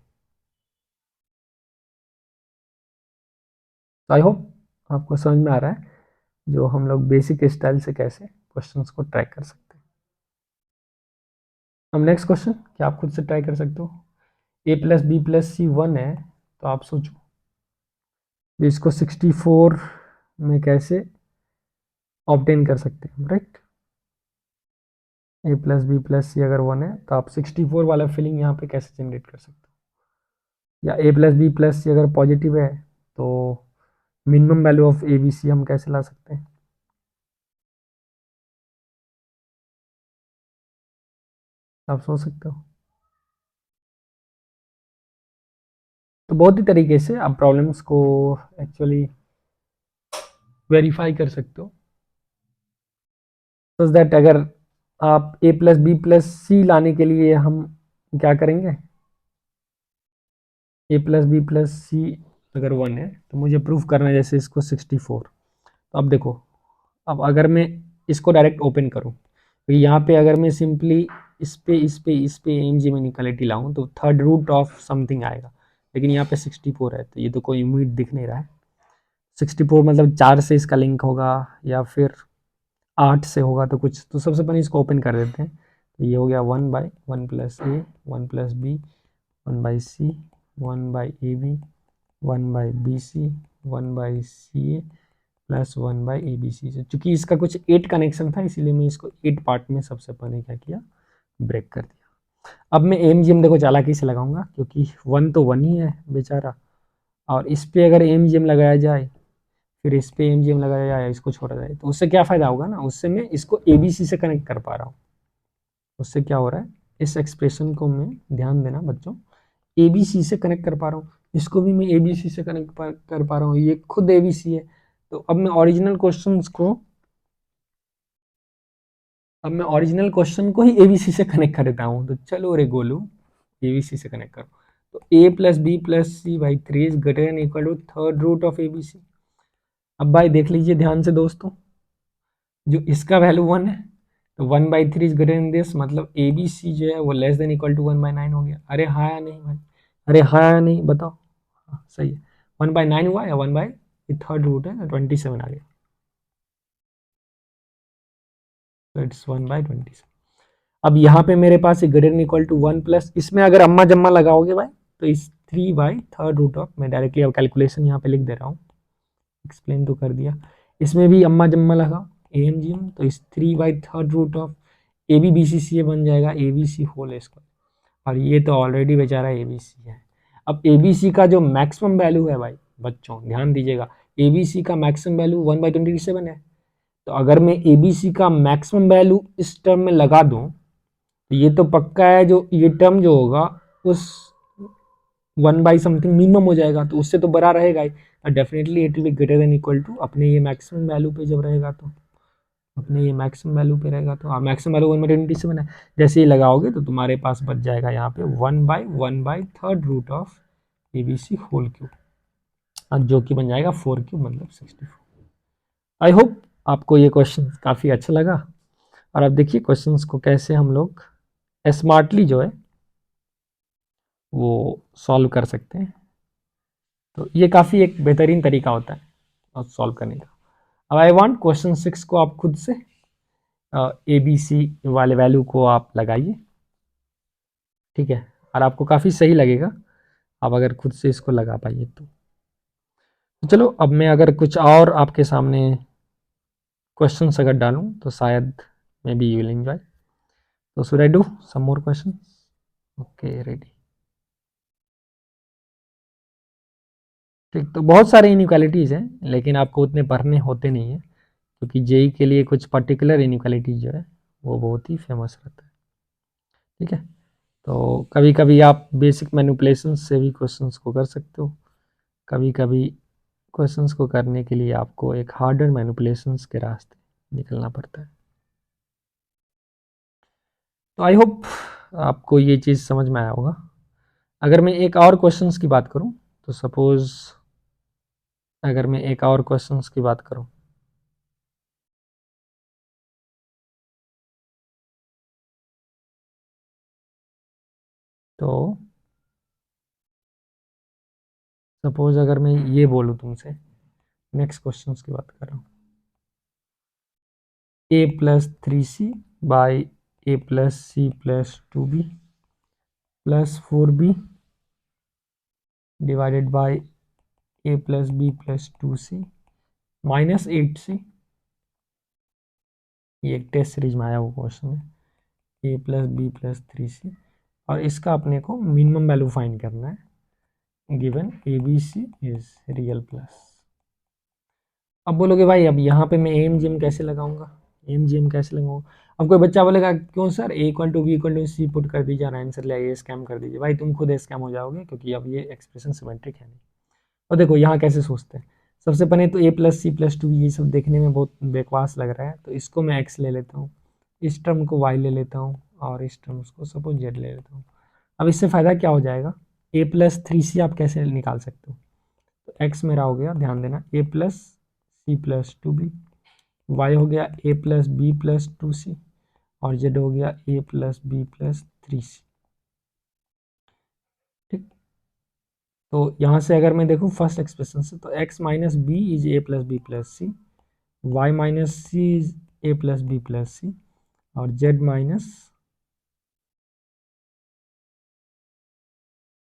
तो आई होप आपको समझ में आ रहा है जो हम लोग बेसिक स्टाइल से कैसे क्वेश्चंस को ट्रैक कर सकते हैं। अब नेक्स्ट क्वेश्चन, क्या आप खुद से ट्राई कर सकते हो, a plus B plus c 1 है, तो आप सोचो इसको 64 में कैसे ऑब्टेन कर सकते हैं, राइट। ए प्लस बी प्लस सी अगर 1 है, तो आप 64 वाला फीलिंग यहाँ पे कैसे जनरेट कर सकते हो, या A plus B plus C अगर पॉजिटिव है, तो minimum value of A B C हम कैसे ला सकते हैं, आप सोच सकते हो। तो बहुत ही तरीके से आप प्रॉब्लम्स को एक्चुअली वेरीफाई कर सकते हो, सो दैट अगर आप ए प्लस बी प्लस सी लाने के लिए हम क्या करेंगे, ए प्लस बी प्लस सी अगर 1 है, तो मुझे प्रूफ करना है जैसे इसको 64। तो अब देखो, अब अगर मैं इसको डायरेक्ट ओपन करूँ, तो यहाँ पे अगर मैं सिंपली इस पे एम जी में इक्वालिटी लाऊँ, तो थर्ड रूट ऑफ समथिंग आएगा, लेकिन यहाँ पे 64 है, तो ये तो कोई उम्मीद दिख नहीं रहा है। 64 मतलब 4 से इसका लिंक होगा या फिर 8 से होगा, तो कुछ, तो सबसे पहले इसको ओपन कर देते हैं। तो ये हो गया 1 by 1 plus A 1 plus B 1 by C 1 by A B 1 by B C 1 by C A plus 1 by A B C. चूँकि इसका कुछ 8 कनेक्शन था, इसीलिए मैं इसको 8 पार्ट में सबसे पहले क्या किया, ब्रेक कर दिया। अब मैं एम जी एम देखो चालाकी से लगाऊंगा, क्योंकि 1 तो 1 ही है बेचारा, और इस पर अगर एम जी एम लगाया जाए, फिर इस पे एम जी एम लगाया जाए, इसको छोड़ा जाए, तो उससे क्या फ़ायदा होगा ना, उससे मैं इसको ए बी सी से कनेक्ट कर पा रहा हूँ। उससे क्या हो रहा है, इस एक्सप्रेशन को मैं, ध्यान देना बच्चों, ए बी सी से कनेक्ट कर पा रहा हूँ, इसको भी मैं ए बी सी से कनेक्ट कर पा रहा हूँ, ये खुद ए बी सी है। तो अब मैं ओरिजिनल क्वेश्चन को ही ए बी सी से कनेक्ट कर देता हूँ, तो चलो रे गोलू ए बी सी से कनेक्ट करो। तो a plus B plus C by 3 is greater than equal to third root of A B c. अब भाई देख लीजिए ध्यान से दोस्तों, जो इसका वैल्यू 1 है, तो 1/3 इज ग्रेटर देन दिस, मतलब ए बी सी जो है वो लेस देन इक्वल टू 1/9 हो गया। अरे हाँ या नहीं भाई, अरे हाँ या नहीं बताओ, हाँ सही है, 1/9 हुआ या 1 बाई थर्ड रूट है 27 आ गया, तो इट्स 1/27। अब यहाँ पे मेरे पास greater than equal to 1 plus, इसमें अगर अम्मा जम्मा लगाओगे भाई, तो इस 3 बाई थर्ड रूट ऑफ, मैं डायरेक्टली अब कैलकुलेशन यहाँ पे लिख दे रहा हूँ, एक्सप्लेन तो कर दिया। इसमें भी अम्मा जम्मा लगा एम जी एम, तो इस 3/3 root of A b b c c a बन जाएगा a B C whole square, और ये तो ऑलरेडी बेचारा ए बी सी है। अब ए बी सी का जो मैक्सिमम वैल्यू है भाई बच्चों ध्यान दीजिएगा, ए बी सी का मैक्सिमम वैल्यू 1/27 है। तो अगर मैं ए बी सी का मैक्सिमम वैल्यू इस टर्म में लगा दूं तो ये तो पक्का है जो ये टर्म जो होगा उस 1/समथिंग मिनिमम हो जाएगा, तो उससे तो बड़ा रहेगा ही, definitely it will be greater than equal to अपने ये मैक्सिमम वैल्यू पे जब रहेगा तो अपने ये मैक्सिमम वैल्यू पे रहेगा, तो मैक्सिमम वैल्यू 1/27 है। जैसे ही लगाओगे तो तुम्हारे पास बच जाएगा यहाँ पे 1/1/3 root of A B C whole cube, जो कि बन जाएगा 4 क्यूब मतलब 64। आई होप आपको ये क्वेश्चन काफ़ी अच्छा लगा। और अब देखिए क्वेश्चंस को कैसे हम लोग स्मार्टली जो है वो सॉल्व कर सकते हैं। तो ये काफ़ी एक बेहतरीन तरीका होता है सॉल्व करने का। अब आई वांट क्वेश्चन 6 को आप खुद से ए बी सी वाले वैल्यू को आप लगाइए, ठीक है, और आपको काफ़ी सही लगेगा आप अगर खुद से इसको लगा पाइए तो चलो अब मैं अगर कुछ और आपके सामने क्वेश्चंस अगर डालूं तो शायद maybe you will enjoy. तो should I do some more question? Okay ready. ठीक, तो बहुत सारे इनइक्वालिटीज़ हैं लेकिन आपको उतने पढ़ने होते नहीं हैं क्योंकि जेई के लिए कुछ पर्टिकुलर इनइक्वालिटीज जो है वो बहुत ही फेमस रहता है, ठीक है। तो कभी कभी आप बेसिक मैनिपुलेशन से भी क्वेश्चंस को कर सकते हो, कभी कभी क्वेश्चंस को करने के लिए आपको एक हार्डर मैनिपुलेशंस के रास्ते निकलना पड़ता है। तो आई होप आपको ये चीज़ समझ में आया होगा। अगर मैं एक और क्वेश्चंस की बात करूं तो सपोज अगर मैं एक और क्वेश्चंस की बात करूं तो सपोज अगर मैं ये बोलूं तुमसे, नेक्स्ट क्वेश्चंस की बात कर रहा हूँ, a plus 3c by A plus C plus 2b plus 4b divided by A plus B plus 2c minus 8c। ये एक टेस्ट सीरीज में आया हुआ क्वेश्चन है, ए प्लस बी प्लस 3c, और इसका अपने को मिनिमम वैल्यू फाइंड करना है given A B C is real plus. अब बोलोगे भाई अब यहाँ पे मैं एम जी एम कैसे लगाऊंगा, एम जी एम कैसे लगाऊंगा? अब कोई बच्चा बोलेगा क्यों sir A equal to B equal to C put कर दीजिए और आंसर ले आइए, स्कैम कर दीजिए। भाई तुम खुद स्कैम हो जाओगे क्योंकि अब ये एक्सप्रेशन सिमेट्रिक है नहीं। और देखो यहाँ कैसे सोचते हैं, सबसे पहले तो ए प्लस सी प्लस 2 ये सब देखने में बहुत बेकवास लग रहा है, तो इसको मैं एक्स ले लेता हूँ, इस टर्म को वाई ले लेता हूँ और इस टर्म को सपोज जेड ले लेता हूँ। अब इससे फ़ायदा क्या हो जाएगा, ए प्लस 3c आप कैसे निकाल सकते हो, तो एक्स मेरा हो गया, ध्यान देना, a plus C plus 2b, y हो गया ए प्लस बी प्लस 2c और जेड हो गया ए प्लस बी प्लस 3c। ठीक, तो यहाँ से अगर मैं देखूँ फर्स्ट एक्सप्रेशन से तो x minus b is A plus B plus c, y minus C is A plus B plus c और z माइनस,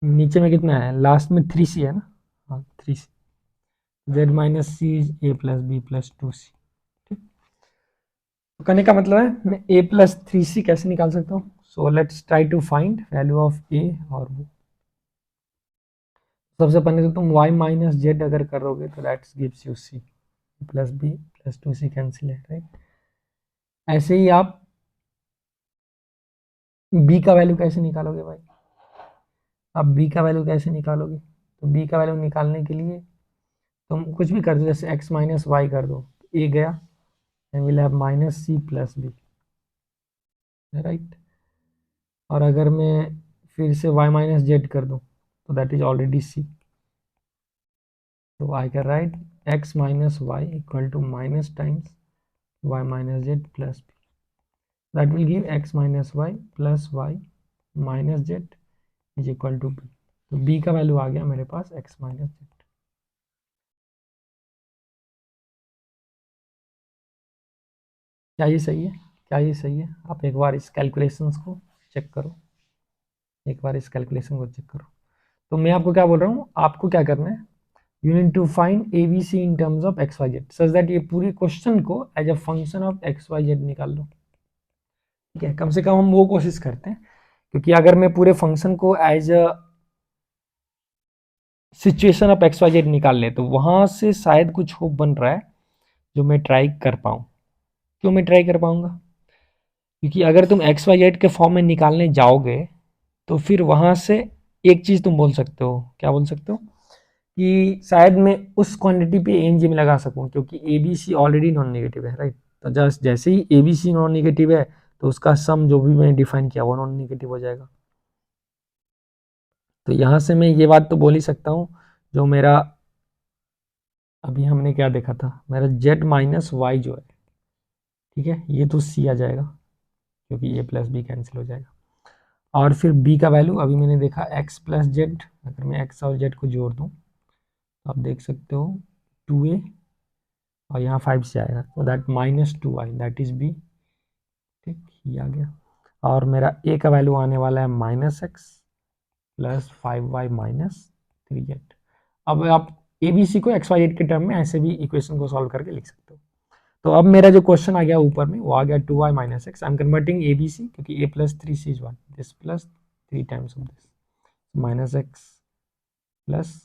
नीचे में कितना है, लास्ट में 3c है ना, हाँ 3c, z minus C is A plus B plus 2c। ठीक, तो कहने का मतलब है मैं a प्लस 3c कैसे निकाल सकता हूँ। So let's try to find value of a और वो। सबसे पहले तो तुम y माइनस जेड अगर करोगे तो that's gives you c plus B plus 2c cancel है, राइट। ऐसे ही आप b का वैल्यू कैसे निकालोगे भाई, आप b का वैल्यू कैसे निकालोगे, तो b का वैल्यू निकालने के लिए तुम कुछ भी कर दो, जैसे x माइनस वाई कर दो, a गया and will have minus C plus B, right. और अगर मैं फिर से y माइनस जेड कर दूँ तो दैट इज ऑलरेडी c, तो I can write x minus Y equal to minus times y minus Z plus b, that will give x minus y plus y minus z is equal to b। तो b का value आ गया मेरे पास x minus Z. क्या ये सही है, क्या ये सही है? आप एक बार इस कैलकुलेशंस को चेक करो, एक बार इस कैलकुलेशन को चेक करो। तो मैं आपको क्या बोल रहा हूँ, आपको क्या करना है, you need to find A B C in terms of X Y Z such that ये पूरे क्वेश्चन को as a function of X Y Z निकाल लो। ठीक है, कम से कम हम वो कोशिश करते हैं, क्योंकि अगर मैं पूरे फंक्शन को as a situation of X Y Z निकाल ले तो वहां से शायद कुछ होप बन रहा है जो मैं ट्राई कर पाऊँ। क्यों मैं ट्राई कर पाऊंगा? क्योंकि अगर तुम एक्स वाई जेड के फॉर्म में निकालने जाओगे तो फिर वहां से एक चीज तुम बोल सकते हो, क्या बोल सकते हो, कि शायद मैं उस क्वांटिटी पे एन जी में लगा सकूं, क्योंकि a B c already non negative है, राइट। तो जस्ट जैसे ही a B c non negative है तो उसका सम जो भी मैंने डिफाइन किया वो नॉन नेगेटिव हो जाएगा। तो यहाँ से मैं ये बात तो बोल ही सकता हूँ, जो मेरा अभी हमने क्या देखा था, मेरा जेड माइनस वाई जो है, ठीक है, ये तो सी आ जाएगा क्योंकि ए प्लस बी कैंसिल हो जाएगा। और फिर b का वैल्यू अभी मैंने देखा x प्लस जेड, अगर मैं x और z को जोड़ दूं तो आप देख सकते हो 2a और यहाँ 5 से आएगा तो that -2y that is b। ठीक, ये आ गया। और मेरा a का वैल्यू आने वाला है -x plus 5y minus 3z। अब आप ए बी सी को एक्स वाई जेड के टर्म में ऐसे भी इक्वेशन को सॉल्व करके लिख सकते हो। तो अब मेरा जो क्वेश्चन आ गया ऊपर में वो आ गया 2y minus X. I am converting A B C, क्योंकि a plus 3c is 1, this plus 3 times of this minus X plus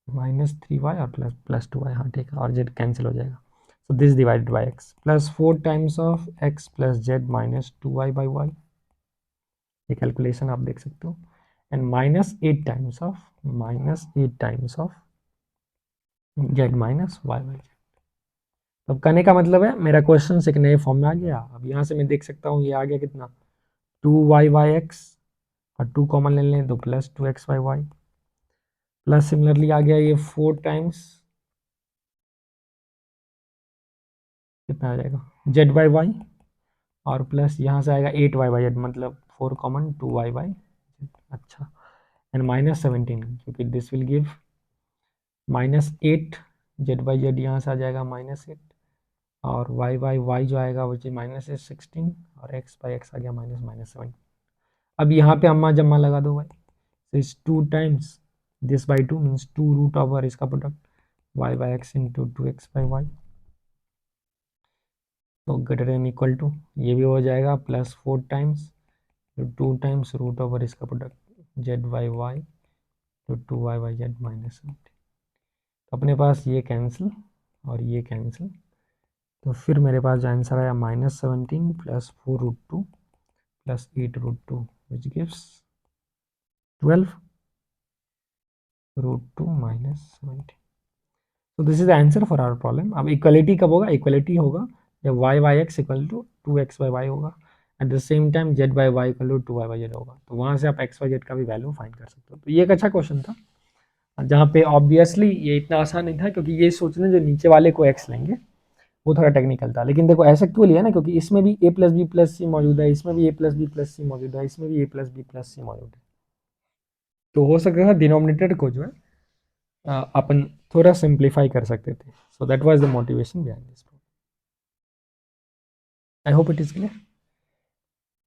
-3y और प्लस 2y, हाँ ठीक है, और z कैंसिल हो जाएगा। So this divided by x plus 4 times of x plus Z -2y by y, ये calculation आप देख सकते हो, and -8 times of z minus Y by. अब कहने का मतलब है मेरा क्वेश्चन एक नए फॉर्म में आ गया। अब यहाँ से मैं देख सकता हूँ ये आ गया कितना, 2y बाई एक्स, और 2 कॉमन ले लें तो plus 2x by y, plus similarly आ गया ये 4 टाइम्स, कितना आ जाएगा जेड बाई वाई, और प्लस यहाँ से आएगा 8y बाई जेड, मतलब 4 कॉमन 2y बाई, अच्छा, एंड -17, क्योंकि this will give -8 Z by Z, यहाँ से आ जाएगा -8, और y बाई वाई जो आएगा वो -16, और x बाई एक्स आ गया -7। अब यहाँ पे अम्मा जम्मा लगा दो भाई, तो इस 2 times this by 2 means 2 root over इसका product y by x into 2x by y, तो ग्रेटर देन इक्वल टू ये भी हो जाएगा plus 4 times 2 times root over इसका प्रोडक्ट जेड बाई वाई तो 2y बाई जेड -7। तो अपने पास ये कैंसिल और ये कैंसिल, तो फिर मेरे पास जो आंसर आया -17 प्लस 4√2 प्लस 8√2 विच गिव्स 12√2 -17। तो this is the answer for our problem. अब इक्वलिटी कब होगा? इक्वलिटी होगा जब y by x equal to 2x by y होगा, at the same time z by y equal to 2y by z होगा। तो वहाँ से आप x वाई जेड का भी वैल्यू फाइंड कर सकते हो। तो ये एक अच्छा क्वेश्चन था, जहाँ पे ऑब्वियसली ये इतना आसान नहीं था, क्योंकि ये सोचने जो नीचे वाले को x लेंगे वो थोड़ा टेक्निकल था। लेकिन देखो ऐसा क्यों लिया ना, क्योंकि इसमें भी a प्लस बी प्लस सी मौजूद है, इसमें भी a प्लस बी प्लस सी मौजूद है, इसमें भी a प्लस बी प्लस सी मौजूद है। तो हो सकता है डिनोमिनेटर को जो है अपन थोड़ा सिंप्लीफाई कर सकते थे। So that was the motivation behind this. I hope it is clear.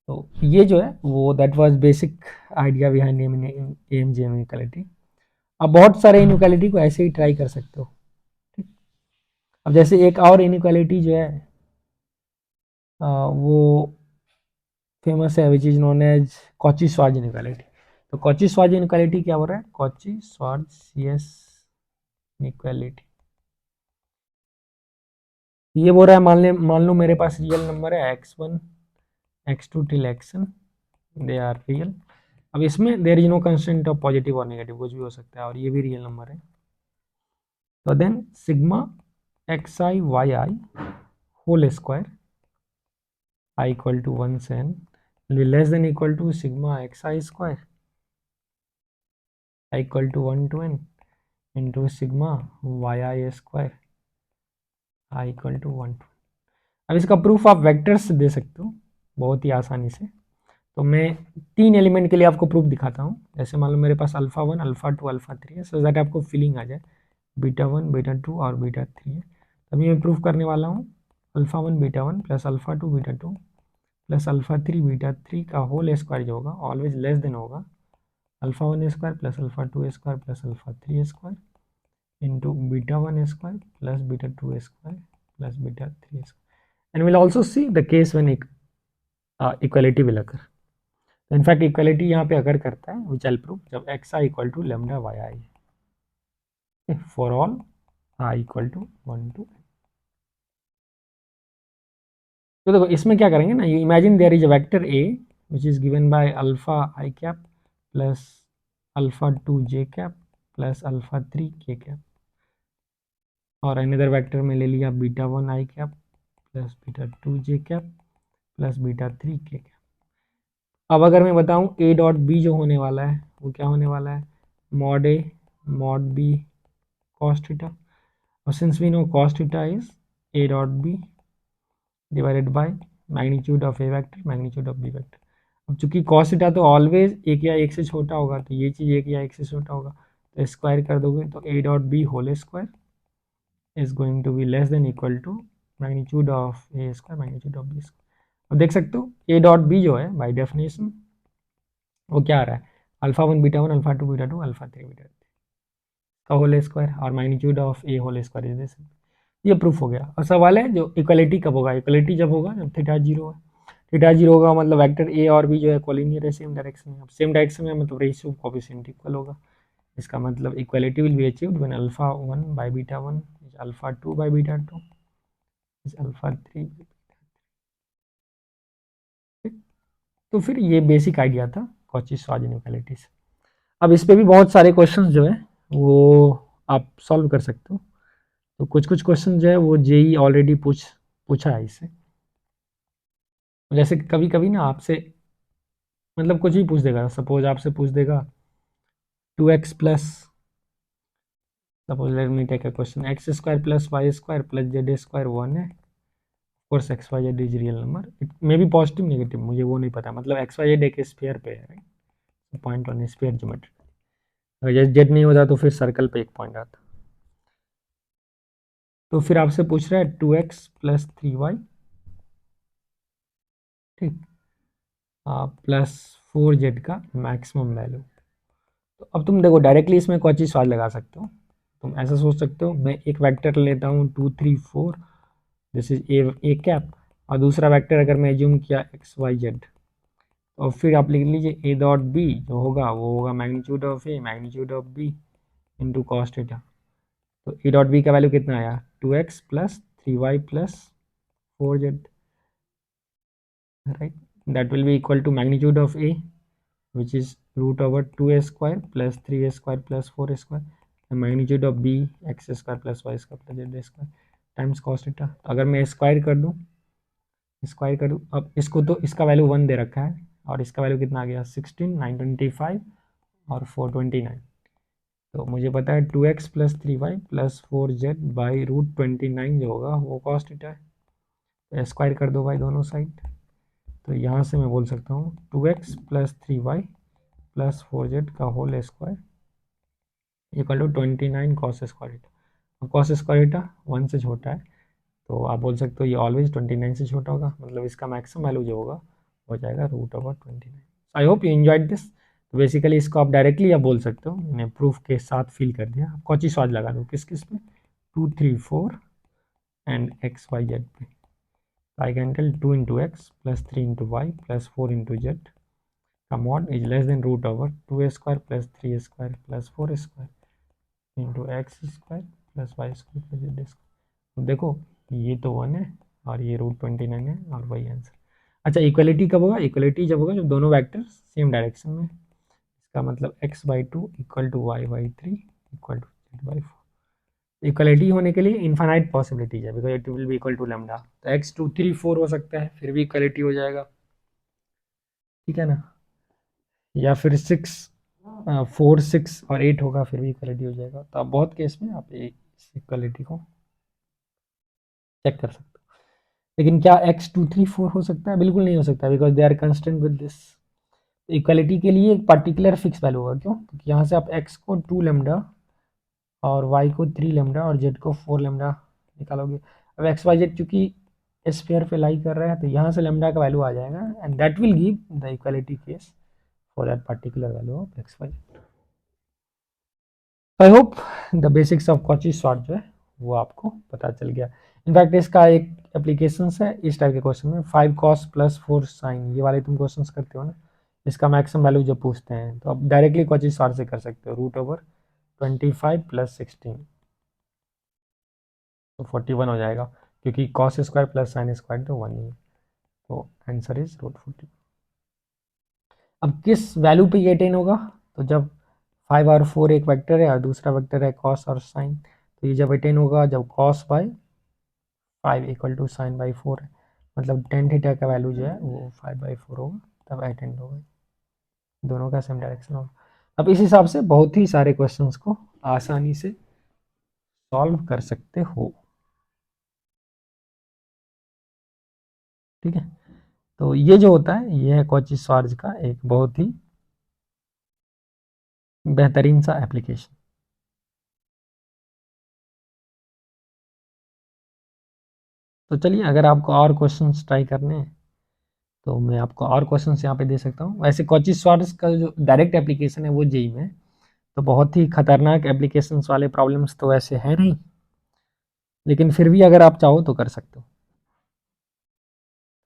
तो ये जो है वो that was basic idea behind AMG inequality. अब बहुत सारे इनइक्वालिटी को ऐसे ही ट्राई कर सकते हो। ठीक, अब जैसे एक और इनइक्वालिटी जो है वो फेमस है, which is known as Cauchy Schwarz inequality. तो कॉची श्वार्ट्ज इनइक्वालिटी क्या हो रहा है? कॉची श्वार्ट्ज इनइक्वालिटी ये बोल रहा है, मान लो मेरे पास रियल नंबर है x1 x2 till xn, they are real. अब इसमें there is no constant of positive और नेगेटिव, कुछ भी हो सकता है, और ये भी रियल नंबर है। तो then sigma xi yi whole square i equal to 1 से n less than equal to sigma xi square i equal to 1 to n into sigma yi square i equal to 1 to। अब इसका proof आप vectors से दे सकते हो बहुत ही आसानी से। तो मैं 3 एलिमेंट के लिए आपको प्रूफ दिखाता हूँ। जैसे मान लो मेरे पास α1 α2 α3 है, सो दैट आपको फीलिंग आ जाए β1 β2 और β3 है। अभी मैं प्रूफ करने वाला हूँ α1 β1 प्लस α2 β2 प्लस α3 β3 का होल स्क्वायर जो होगा ऑलवेज लेस देन होगा α1 square plus α2 square plus α3 square into beta 1 square plus beta 2 square plus beta 3 square. And we'll also see the case when equality will occur. In fact equality यहाँ पे अगर करता है which I'll prove जब xi equal to lambda yi for all I equal to 1 to n. तो देखो इसमें क्या करेंगे ना, you imagine there is a vector a which is given by alpha I cap plus alpha 2 j cap plus alpha 3 k cap, और another vector में ले लिया beta 1 I cap plus beta 2 j cap plus beta 3 k cap. अब अगर मैं बताऊं a dot b जो होने वाला है वो क्या होने वाला है, mod a mod b cos theta, और since we know cos theta is a dot b divided by magnitude of a vector magnitude of b vector. अब चूंकि cos थीटा तो ऑलवेज एक या एक से छोटा होगा, तो ये चीज़ एक या एक से छोटा होगा, तो स्क्वायर कर दोगे तो a dot B whole square is going to be less than equal to magnitude of A square magnitude of B square. अब देख सकते हो a डॉट बी जो है बाय डेफिनेशन वो क्या आ रहा है, alpha 1 beta 1 alpha 2 beta 2 alpha 3 beta 3 का होल स्क्वायर और magnitude of A whole square is this. ये प्रूफ हो गया. और सवाल है जो इक्वलिटी कब होगा, इक्वलिटी जब होगा जब थीटा जीरो है. थीटा जीरो होगा मतलब वेक्टर ए और बी जो है कोलिनियर है सेम डायरेक्शन में. अब सेम डायरेक्शन में मतलब रेशियो ऑफ कोएफिशिएंट इक्वल होगा. इसका मतलब equality will be achieved when alpha 1 by beta 1 is alpha 2 by beta 2 is alpha 3. तो फिर ये बेसिक आइडिया था कॉची-श्वार्ट्ज इनइक्वालिटी से. अब इस पे भी बहुत सारे क्वेश्चंस जो है वो आप सॉल्व कर सकते हो. तो कुछ कुछ क्वेश्चन जो है वो जेई ऑलरेडी पूछा है इससे. जैसे कभी कभी ना आपसे मतलब कुछ ही पूछ देगा, सपोज आपसे पूछ देगा 2x plus, suppose let me take a question X square plus Y square plus Z square 1 है. Course X Y Z is real number, it may be positive negative मुझे वो नहीं पता. मतलब एक्स वाई जेड एक sphere पे है, right, point on sphere geometry. अगर जेड नहीं होता तो फिर सर्कल पे एक पॉइंट आता. तो फिर आपसे पूछ रहा है 2x प्लस 3y, ठीक, प्लस 4z का मैक्सिमम वैल्यू. तो अब तुम देखो डायरेक्टली इसमें कोई चीज़ सवाल लगा सकते हो. तुम ऐसा सोच सकते हो मैं एक वेक्टर लेता हूँ 2 3 4, दिस इज ए कैप, और दूसरा वेक्टर अगर मैं एज्यूम किया एक्स वाई जेड, और फिर आप लिख लीजिए ए डॉट बी जो होगा वो होगा magnitude of A magnitude of B into cos theta. तो ए डॉट बी का वैल्यू कितना आया 2x plus 3y plus 4z, right, that will be equal to magnitude of A which is root over 2a square plus 3a square plus 4a square and magnitude of b x square plus y square plus z square times cos theta. अगर मैं square कर दूँ अब इसको, तो इसका value 1 दे रखा है और इसका वैल्यू कितना आ गया 16 925 और 429. तो मुझे पता है 2x plus 3y plus 4z by root 29 जो होगा वो cos थीटा है. तो स्क्वायर कर दो भाई दोनों साइड. तो यहाँ से मैं बोल सकता हूँ 2x plus 3y plus 4z का whole square equal to 29 cos square theta. अब कॉस स्क्वायर थीटा 1 से छोटा है तो आप बोल सकते हो ये ऑलवेज 29 से छोटा होगा, मतलब इसका मैक्सिमम वैल्यू जो होगा हो जाएगा root over 29. I hope you enjoyed this. तो बेसिकली इसको आप डायरेक्टली आप बोल सकते हो, मैंने प्रूफ के साथ फील कर दिया. आप कौन सी स्वाद लगा दो किस किस पे 2 3 4 एंड एक्स वाई जेड पे. I can tell 2 into x plus 3 into y plus 4 into z का mod is less than root over 2a square plus 3a square plus 4a square into x square plus Y square plus Z square. देखो ये तो 1 है और ये root 29 है और वही आंसर. अच्छा इक्वलिटी कब होगा, इक्वलिटी जब होगा जब दोनों वेक्टर्स सेम डायरेक्शन में. इसका मतलब x by 2 equal to Y by 3 equal to Z by 4. Equality होने के लिए इन्फाइनाइट पॉसिबिलिटीज है because it will be equal to lambda. तो x 2 3 4 हो सकता है फिर भी इक्वलिटी हो जाएगा, ठीक है ना, या फिर 6 4 6 और 8 होगा फिर भी इक्वलिटी हो जाएगा. तो आप बहुत केस में आप इस इक्वलिटी को चेक कर सकते हो. लेकिन क्या x 2 3 4 हो सकता है, बिल्कुल नहीं हो सकता because they are constant with this. Equality के लिए एक पर्टिकुलर फिक्स वैल्यू होगा. क्यों, क्योंकि यहाँ से आप x को 2 लेमडा और y को 3 लेमडा और z को 4 लेमडा निकालोगे. अब एक्स वाई जेड चूंकि स्फीयर पे लाई कर रहा है तो यहाँ से लेमडा का वैल्यू आ जाएगा and that will give the equality case for that particular value of x y. I hope the basics of Cauchy short जो है वो आपको पता चल गया। इनफैक्ट इसका एक एप्लीकेशन है इस टाइप के क्वेश्चन में, 5 cos प्लस 4 sin, ये वाले तुम क्वेश्चन करते हो ना, इसका मैक्सिमम वैल्यू जब पूछते हैं तो आप डायरेक्टली कॉची शॉर्ट से कर सकते हो, √25 प्लस 16 तो 41 हो जाएगा, क्योंकि cos square plus sine square तो 1 ही है, तो आंसर इज √40। अब किस वैल्यू पे ये अटेन होगा, तो जब 5 और 4 एक वेक्टर है और दूसरा वेक्टर है cos और sin, तो ये जब अटेन होगा जब cos by 5 equal to sine by 4 है, मतलब टेन थीटा का वैल्यू जो है वो 5/4 होगा, तब अटेंड होगा, दोनों का सेम डायरेक्शन होगा। अब इस हिसाब से बहुत ही सारे क्वेश्चंस को आसानी से सॉल्व कर सकते हो। ठीक है, तो ये जो होता है ये है कॉची श्वार्ट्ज का एक बहुत ही बेहतरीन सा एप्लीकेशन। तो चलिए, अगर आपको और क्वेश्चंस ट्राई करने हैं तो मैं आपको और क्वेश्चंस यहाँ पे दे सकता हूँ। वैसे कॉची श्वार्ट्ज का जो डायरेक्ट एप्लीकेशन है वो जेई में, तो बहुत ही खतरनाक एप्लीकेशंस वाले प्रॉब्लम्स तो ऐसे हैं नहीं, लेकिन फिर भी अगर आप चाहो तो कर सकते हो।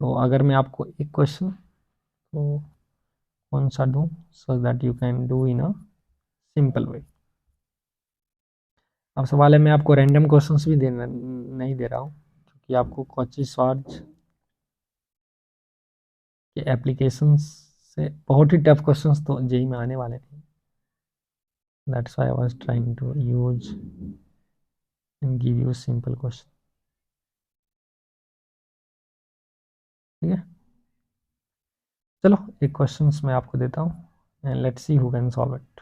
तो अगर मैं आपको एक क्वेश्चन तो कौन सा दूं, so that you can do in a simple way. अब सवाल है, मैं आपको रैंडम क्वेश्चंस भी देना नहीं दे रहा हूँ, क्योंकि आपको कॉची श्वार्ट्ज के एप्लीकेशंस से बहुत ही टफ क्वेश्चंस तो जेई में आने वाले नहीं। That's why I was trying to use and give you simple question. ठीक है, चलो एक क्वेश्चंस मैं आपको देता हूँ and let's see who can solve it.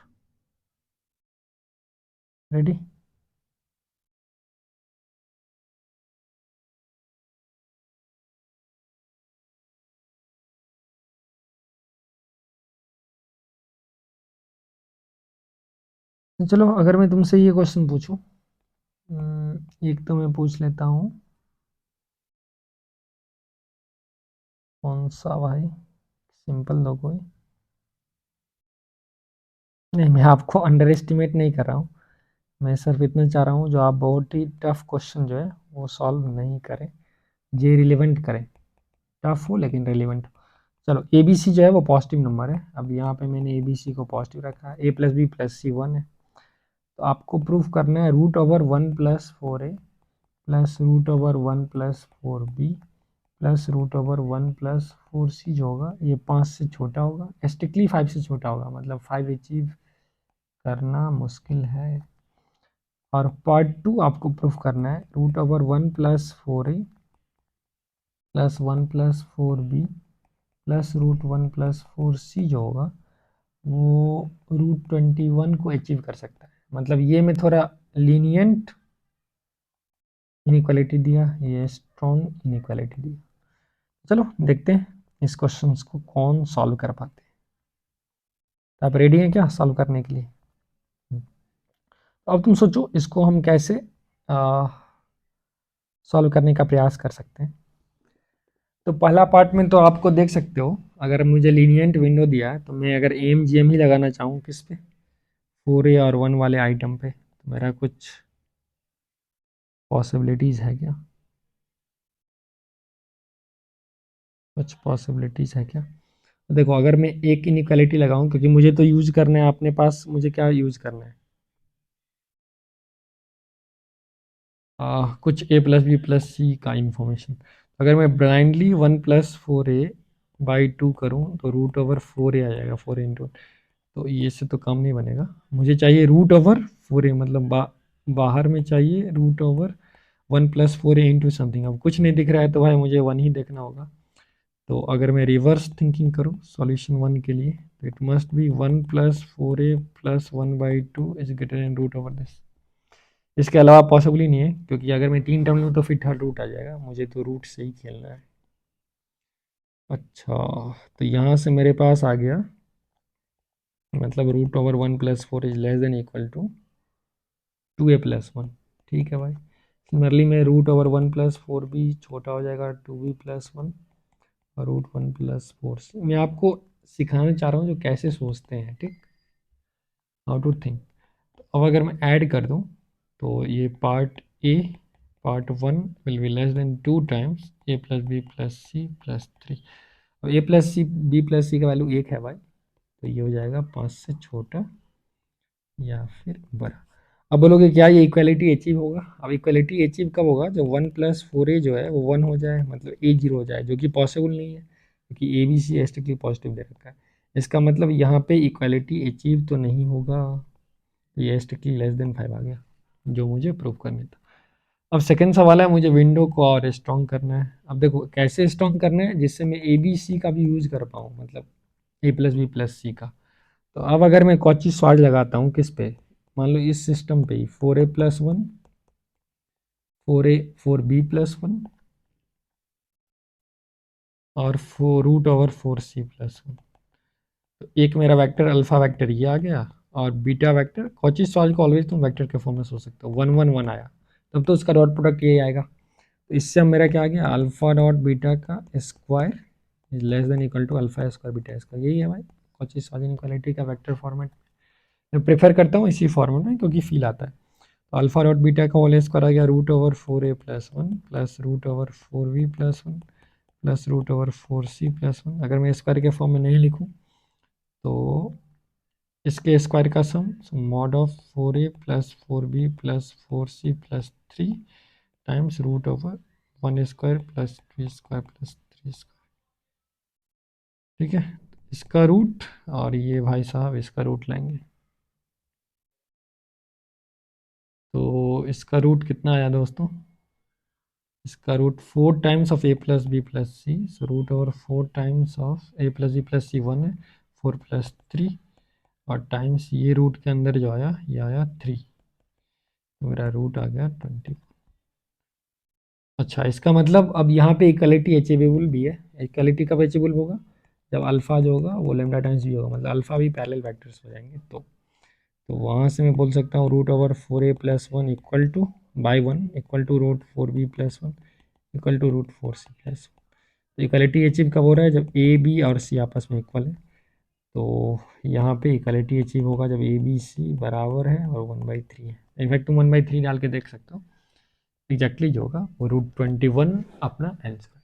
Ready? चलो, अगर मैं तुमसे ये क्वेश्चन पूछूं, एक तो मैं पूछ लेता हूँ, कौन सा भाई, सिंपल दो कोई। नहीं, मैं आपको अंडर एस्टिमेट नहीं कर रहा हूँ, मैं सिर्फ इतना चाह रहा हूँ जो आप बहुत ही टफ क्वेश्चन जो है वो सॉल्व नहीं करें, जे रिलेवेंट करें, टफ हो लेकिन रिलेवेंट हो। चलो, ए बी सी जो है वो पॉजिटिव नंबर है, अब यहाँ पे मैंने ए बी सी को पॉजिटिव रखा है, ए प्लस बी प्लस सी 1 है, तो आपको प्रूफ करना है √1 + 4a plus √1 + 4b plus √1 + 4c जो होगा ये 5 से छोटा होगा, स्ट्रिक्टली 5 से छोटा होगा, मतलब 5 अचीव करना मुश्किल है। और पार्ट 2 आपको प्रूफ करना है √1 + 4a plus 1 + 4b plus √1 + 4c जो होगा वो √21 को अचीव कर सकता है। मतलब ये मैं थोड़ा लीनियंट इनइक्वालिटी दिया, ये स्ट्रॉन्ग इनइक्वालिटी दिया। चलो देखते हैं इस क्वेश्चन को कौन सॉल्व कर पाते हैं। तो आप रेडी हैं क्या सॉल्व करने के लिए? तो अब तुम सोचो इसको हम कैसे सॉल्व करने का प्रयास कर सकते हैं। तो पहला पार्ट में तो आपको देख सकते हो, अगर मुझे लीनियंट विंडो दिया है तो मैं अगर एम जी एम ही लगाना चाहूँ किस पे, 4a और 1 वाले आइटम पे, तो मेरा कुछ पॉसिबिलिटीज़ है क्या, कुछ पॉसिबिलिटीज़ है क्या? देखो, अगर मैं एक इनइक्वालिटी लगाऊं, क्योंकि मुझे तो यूज करना है, अपने पास मुझे क्या यूज करना है, कुछ a + b + c का इंफॉर्मेशन। अगर मैं ब्लाइंडली 1 + 4a/2 करूं तो √4a आ जाएगा, 4 × तो ये से तो कम नहीं बनेगा, मुझे चाहिए √4a, मतलब बाहर में चाहिए √1 + 4a इंटू समथिंग। अब कुछ नहीं दिख रहा है तो भाई मुझे 1 ही देखना होगा। तो अगर मैं रिवर्स थिंकिंग करूँ सॉल्यूशन 1 के लिए, तो it must be 1 + 4a + 1/2 is greater then √this. इसके अलावा पॉसिबल ही नहीं है, क्योंकि अगर मैं 3 टर्म लूँ तो फिर थर्ड रूट आ जाएगा, मुझे तो रूट से ही खेलना है। अच्छा, तो यहाँ से मेरे पास आ गया, मतलब √1 + 4 is less than equal to 2a + 1। ठीक है भाई, सिमिलरली में √1 + 4 भी छोटा हो जाएगा 2b + 1 और √1 + 4 से। मैं आपको सिखाना चाह रहा हूँ जो कैसे सोचते हैं, ठीक, हाउ टू थिंक। अब अगर मैं ऐड कर दूं तो ये part A part 1 will be less than 2 times A plus B plus C plus 3। अब A plus C B plus C का वैल्यू 1 है भाई, तो ये हो जाएगा 5 से छोटा या फिर बड़ा। अब बोलोगे क्या ये इक्वालिटी अचीव होगा? अब इक्वालिटी अचीव कब होगा? जब 1 प्लस 4a जो है वो 1 हो जाए, मतलब a 0 हो जाए, जो कि पॉसिबल नहीं है क्योंकि a B c strictly positive दे रखा है। इसका मतलब यहाँ पे इक्वालिटी अचीव तो नहीं होगा, तो ये स्ट्रिक्टली लेस देन 5 आ गया, जो मुझे प्रूव करना था। अब सेकंड सवाल है, मुझे विंडो को और स्ट्रॉन्ग करना है। अब देखो कैसे स्ट्रॉन्ग करना है जिससे मैं ए बी सी का भी यूज कर पाऊँ, मतलब ए प्लस बी प्लस सी का। तो अब अगर मैं कॉची स्वाड लगाता हूँ किस पे, मान लो इस सिस्टम पे ही 4a+1 4b+1 और 4√4c+1। तो एक मेरा वेक्टर अल्फा वेक्टर ये आ गया, और बीटा वेक्टर कॉची स्वाड को ऑलवेज तुम वेक्टर के फॉर्म में सोच सकते हो। 1 1 1 आया, तब तो उसका डॉट प्रोडक्ट ये आएगा। तो इससे अब मेरा क्या आ गया, अल्फा डॉट बीटा का square is less than equal to alpha square beta square. यही है भाई कॉची स्वाड इनइक्वालिटी का वेक्टर फॉर्मेट। मैं प्रेफर करता हूँ इसी फॉर्मेट में क्योंकि फील आता है। तो अल्फा डॉट बीटा का होल स्क्वायर आ गया √4a+1 plus √4b+1 plus √4c+1। अगर मैं स्क्वायर के फॉर्म में नहीं लिखूँ तो इसके स्क्वायर का sum mod of 4a plus 4b plus 4c+3 times √1 square plus 2 square plus 3 square. ठीक है, इसका रूट, और ये भाई साहब इसका रूट लेंगे। तो इसका रूट कितना आया दोस्तों? इसका root 4 times of a plus B plus c, so √4 times of a plus B plus c 1 है, 4 प्लस 3, और टाइम्स ये रूट के अंदर जो आया ये आया 3, तो मेरा रूट आ गया 20। अच्छा, इसका मतलब अब यहाँ पे इक्वलिटी अचीवेबल भी है। इक्वलिटी कब अचीवेबल होगा? जब अल्फा जो होगा वो लेमडा टाइम्स भी होगा, मतलब अल्फा भी पैरेलल वेक्टर्स हो जाएंगे। तो वहाँ से मैं बोल सकता हूँ √4a+1 equal to by 1 equal to √4b+1 equal to √4c+1। तो इक्वलिटी अचीव कब हो रहा है? जब ए बी और सी आपस में इक्वल है। तो यहाँ पे इक्वलिटी अचीव होगा जब ए बी सी बराबर है और 1/3 है। इनफैक्ट तुम 1/3 डाल के देख सकते हो, एग्जैक्टली जो होगा वो √21 अपना आंसर।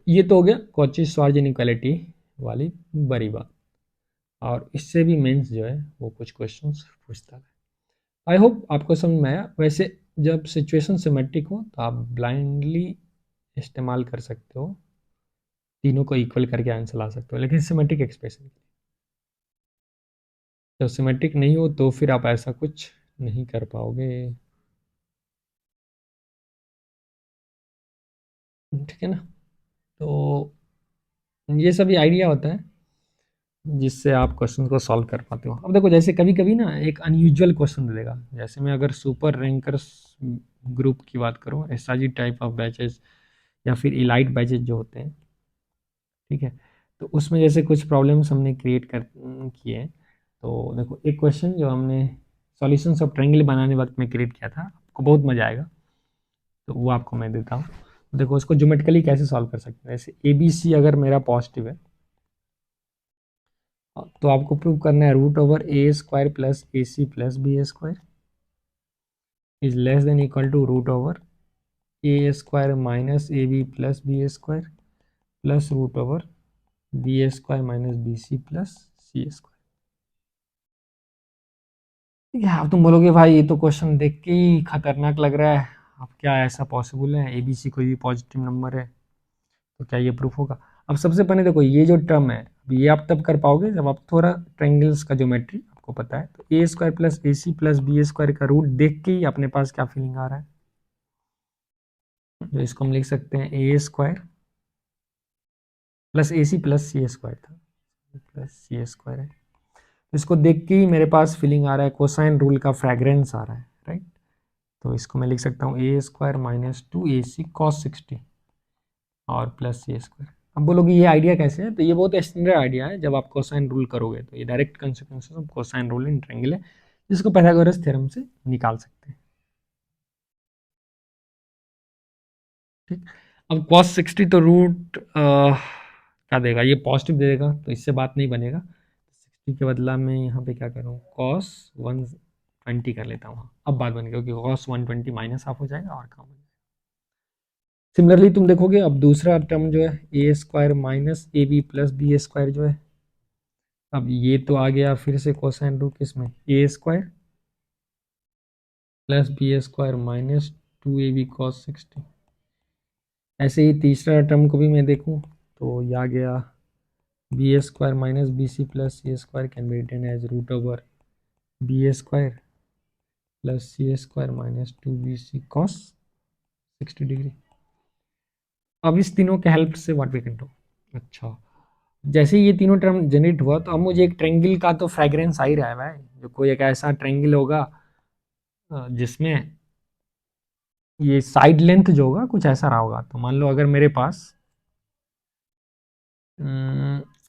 ये तो हो गया कॉची श्वार्ज इनइक्वालिटी वाली बड़ी बात, और इससे भी मेंस जो है वो कुछ क्वेश्चंस पूछता है। आई होप आपको समझ में आया। वैसे जब सिचुएशन सिमेट्रिक हो तो आप ब्लाइंडली इस्तेमाल कर सकते हो, तीनों को इक्वल करके आंसर ला सकते हो, लेकिन सिमेट्रिक एक्सप्रेशन जब सिमेट्रिक नहीं हो तो फिर आप ऐसा कुछ नहीं कर पाओगे। ठीक है ना? तो ये सभी आइडिया होता है जिससे आप क्वेश्चन को सॉल्व कर पाते हो। अब देखो जैसे कभी कभी ना एक अनयूजुअल क्वेश्चन दे देगा, जैसे मैं अगर सुपर रैंकर्स ग्रुप की बात करूँ, एसआरजी टाइप ऑफ बैचेस या फिर इलाइट बैचेस जो होते हैं, ठीक है, तो उसमें जैसे कुछ प्रॉब्लम्स हमने क्रिएट कर किए हैं। तो देखो एक क्वेश्चन जो हमने सॉल्यूशंस ऑफ ट्रायंगल बनाने वक्त में क्रिएट किया था, आपको बहुत मजा आएगा, तो वो आपको मैं देता हूँ। देखो उसको ज्योमेट्रिकली कैसे सॉल्व कर सकते हैं। जैसे ए बी सी अगर मेरा पॉजिटिव है तो आपको प्रूव करना है √a² plus A C plus B square is less than equal to √a² minus A B plus B square plus √b² minus B C plus C square. ठीक है, अब तुम बोलोगे भाई ये तो क्वेश्चन देख के ही खतरनाक लग रहा है, अब क्या ऐसा पॉसिबल है? ए बी सी कोई भी पॉजिटिव नंबर है तो क्या ये प्रूफ होगा? अब सबसे पहले देखो ये जो टर्म है, अब ये आप तब कर पाओगे जब आप थोड़ा ट्रायंगल्स का ज्योमेट्री आपको पता है। तो a² प्लस ए सी प्लस बी² का रूट देख के ही अपने पास क्या फीलिंग आ रहा है, जो इसको हम लिख सकते हैं a² प्लस ए सी प्लस सी² था, प्लस सी² है। तो इसको देख के ही मेरे पास फीलिंग आ रहा है, कोसाइन रूल का फ्रेग्रेंस आ रहा है, राइट? तो इसको मैं लिख सकता हूँ a² माइनस 2ac cos 60 और प्लस सी²। अब बोलोगे ये आइडिया कैसे है? तो ये बहुत स्टैंडर्ड आइडिया है, जब आप कोसाइन रूल करोगे तो ये direct consequences of cosine rule in triangle है, जिसको पाइथागोरस थ्योरम से निकाल सकते हैं। ठीक, अब cos 60 तो रूट क्या देगा, ये पॉजिटिव दे देगा, तो इससे बात नहीं बनेगा। 60 के बदला मैं यहाँ पे क्या करूँ, cos 120 कर लेता हूँ। अब बात बन गई, क्योंकि cos 120 माइनस हाफ हो जाएगा और काम हो जाएगा। सिमिलरली तुम देखोगे अब दूसरा टर्म जो है a square minus A B plus B square जो है, अब ये तो आ गया फिर से कोसाइन रूट किसमें, a square plus B square minus 2ab cos 60। ऐसे ही तीसरा टर्म को भी मैं देखूं तो ये आ गया B square minus B C plus C square can be written as root over B square plus C square minus 2bc cos 60 degree. अब इस तीनों के हेल्प से व्हाट वी कैन डू, अच्छा जैसे ये तीनों टर्म जनरेट हुआ तो अब मुझे एक ट्रायंगल का तो फ्रेग्रेंस आ ही रहा है भाई, जो कोई एक ऐसा ट्रायंगल होगा जिसमें ये साइड लेंथ जो होगा कुछ ऐसा रहा होगा। तो मान लो अगर मेरे पास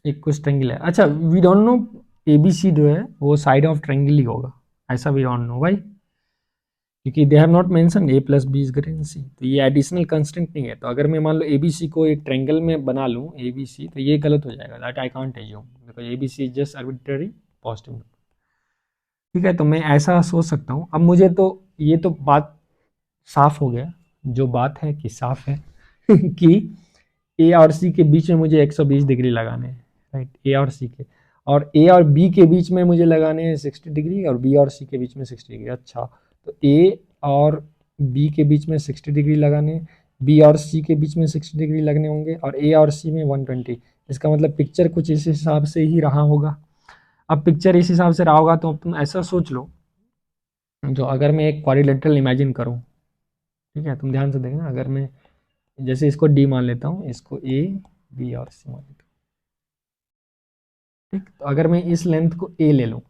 एक कुछ ट्रायंगल है, अच्छा वी डोंट नो एबीसी जो है वो साइड ऑफ ट्रायंगल ही होगा, ऐसा वी डोंट नो भाई, क्योंकि they have not mention a plus b is greater than c, तो ये एडिशनल कंस्टेंट नहीं है। तो अगर मैं मान लो एबीसी को एक ट्रायंगल में बना लूँ एबीसी, तो ये गलत हो जाएगा, that I can't assume because ABC is just arbitrary positive number. ठीक है, तो मैं ऐसा सोच सकता हूँ। अब मुझे तो ये तो बात साफ हो गया, जो बात है कि साफ है कि ए और सी के बीच में मुझे 120 डिग्री लगाने हैं, राइट, ए और सी के, और ए और बी के बीच में मुझे लगाने हैं 60 डिग्री और बी और सी के बीच में 60 डिग्री। अच्छा, तो ए और बी के बीच में 60 डिग्री लगाने, बी और सी के बीच में 60 डिग्री लगने होंगे और ए और सी में 120। इसका मतलब पिक्चर कुछ इस हिसाब से ही रहा होगा। अब पिक्चर इस हिसाब से रहा होगा तो तुम ऐसा सोच लो, जो अगर मैं एक क्वाड्रिलेटरल इमेजिन करूँ, ठीक है, तुम ध्यान से देखना, अगर मैं जैसे इसको डी मान लेता हूँ, इसको ए बी और सी मान लेता हूँ, ठीक, तो अगर मैं इस लेंथ को ए ले लूँ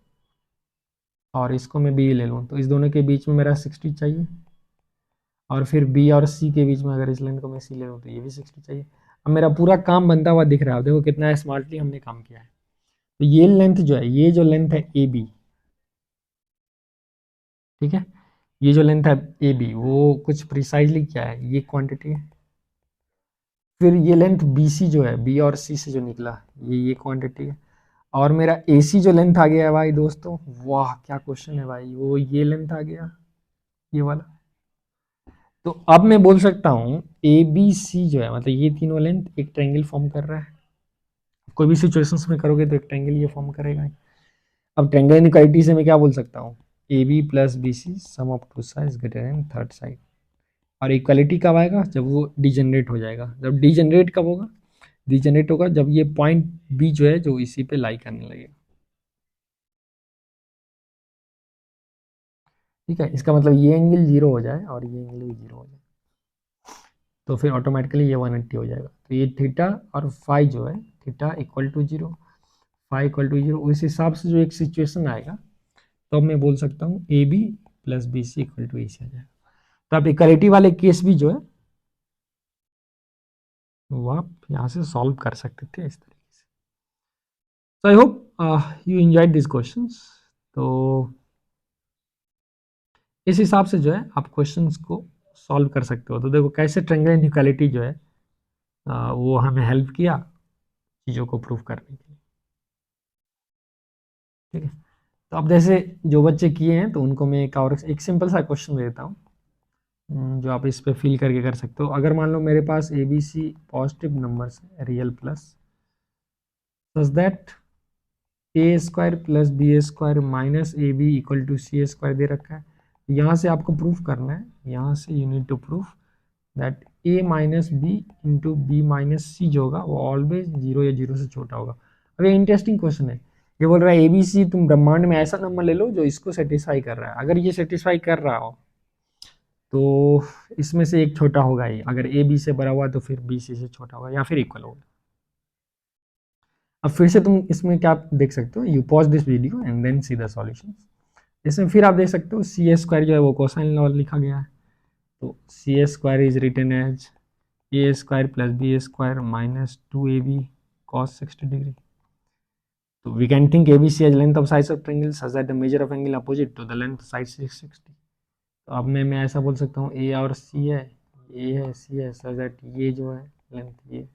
और इसको मैं बी ले लूँ, तो इस दोनों के बीच में मेरा 60 चाहिए, और फिर बी और सी के बीच में अगर इस लेंथ को मैं सी ले लूँ तो ये भी 60 चाहिए। अब मेरा पूरा काम बनता हुआ दिख रहा है, देखो कितना स्मार्टली हमने काम किया है। तो ये लेंथ जो है, ये जो लेंथ है ए बी, ठीक है, ये जो लेंथ है ए बी वो कुछ प्रिसाइजली क्या है, ये क्वांटिटी है। फिर ये लेंथ बी सी जो है, बी और सी से जो निकला, ये क्वांटिटी है। और मेरा ए सी जो लेंथ आ गया है भाई दोस्तों, वाह क्या क्वेश्चन है भाई, वो ये लेंथ आ गया, ये वाला। तो अब मैं बोल सकता हूँ ए बी सी जो है, मतलब ये तीनों लेंथ एक ट्रायंगल फॉर्म कर रहा है। कोई भी सिचुएशंस में करोगे तो एक ट्रायंगल ये फॉर्म करेगा। अब ट्रायंगल इनइक्वालिटी से मैं क्या बोल सकता हूँ, A B plus B C sum of two sides greater than third side. और इक्वालिटी कब आएगा, जब वो डिजेनरेट हो जाएगा। जब डिजेनरेट कब होगा, डिजेनरेट होगा जब ये पॉइंट बी जो है जो इसी पे लाई करने लगेगा। ठीक है, इसका मतलब ये एंगल जीरो हो जाए और ये एंगल भी जीरो हो जाए, तो फिर ऑटोमेटिकली ये 180 हो जाएगा। तो ये थीटा और फाई जो है, theta equal to zero, phi equal to zero, उस हिसाब से जो एक सिचुएशन आएगा तो अब मैं बोल सकता हूँ A B plus B c equal to a c आ जाएगा। तो आप इक्वालिटी वाले केस भी जो है वो आप यहाँ से सॉल्व कर सकते थे इस तरीके से। So I hope you enjoyed this questions. तो इस हिसाब से जो है आप क्वेश्चंस को सॉल्व कर सकते हो। तो देखो कैसे ट्रायंगल इनइक्वालिटी जो है वो हमें हेल्प किया चीज़ों को प्रूव करने के लिए। ठीक है, तो अब जैसे जो बच्चे किए हैं तो उनको मैं एक और एक सिंपल सा क्वेश्चन देता हूँ, जो आप इस पे फिल करके कर सकते हो। अगर मान लो मेरे पास a B c positive numbers है, real plus, such that a square plus B square minus A b equal to c square दे रखा है। यहाँ से आपको प्रूफ करना है, यहाँ से you need to proof that a minus b into b minus c जो होगा वो ऑलवेज जीरो या जीरो से छोटा होगा। अब ये इंटरेस्टिंग क्वेश्चन है, ये बोल रहा है ए बी सी तुम ब्रह्मांड में ऐसा नंबर ले लो जो इसको सेटिस्फाई कर रहा है। अगर ये सेटिस्फाई कर रहा हो तो इसमें से एक छोटा होगा ही, अगर ए बी से बड़ा हुआ तो फिर बी सी से छोटा होगा या फिर इक्वल होगा। अब फिर से तुम इसमें क्या देख सकते हो, you pause this video and then see the solution. इसमें फिर आप देख सकते हो सी स्क्वायर जो है वो कोसाइन लॉ लिखा गया है, तो c square is written as a square plus B square minus 2ab cos 60 degree. तो we can think ABC as length of sides of triangle such that the measure of angle opposite to the length side is 60। तो अब मैं ऐसा बोल सकता हूँ ए और सी है, ए है सी है, सच दैट ये जो है लेंथ ये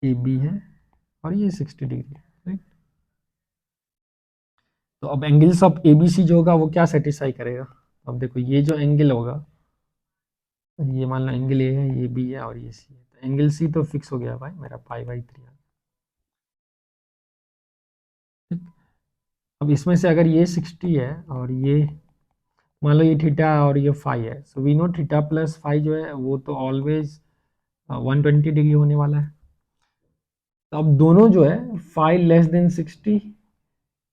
ए बी है और ये 60 डिग्री है, राइट। तो अब angles of A B C जो होगा वो क्या सेटिस्फाई करेगा। अब देखो ये जो एंगल होगा, ये मान लो एंगल ए है, ये बी है और ये सी है, तो एंगल सी तो फिक्स हो गया भाई मेरा π/3। ठीक। अब इसमें से अगर ये 60 है और ये मान लो ये थीटा और ये फाई है, so we know theta plus phi जो है वो तो ऑलवेज 120 डिग्री होने वाला है। तो अब दोनों जो है फाई लेस देन 60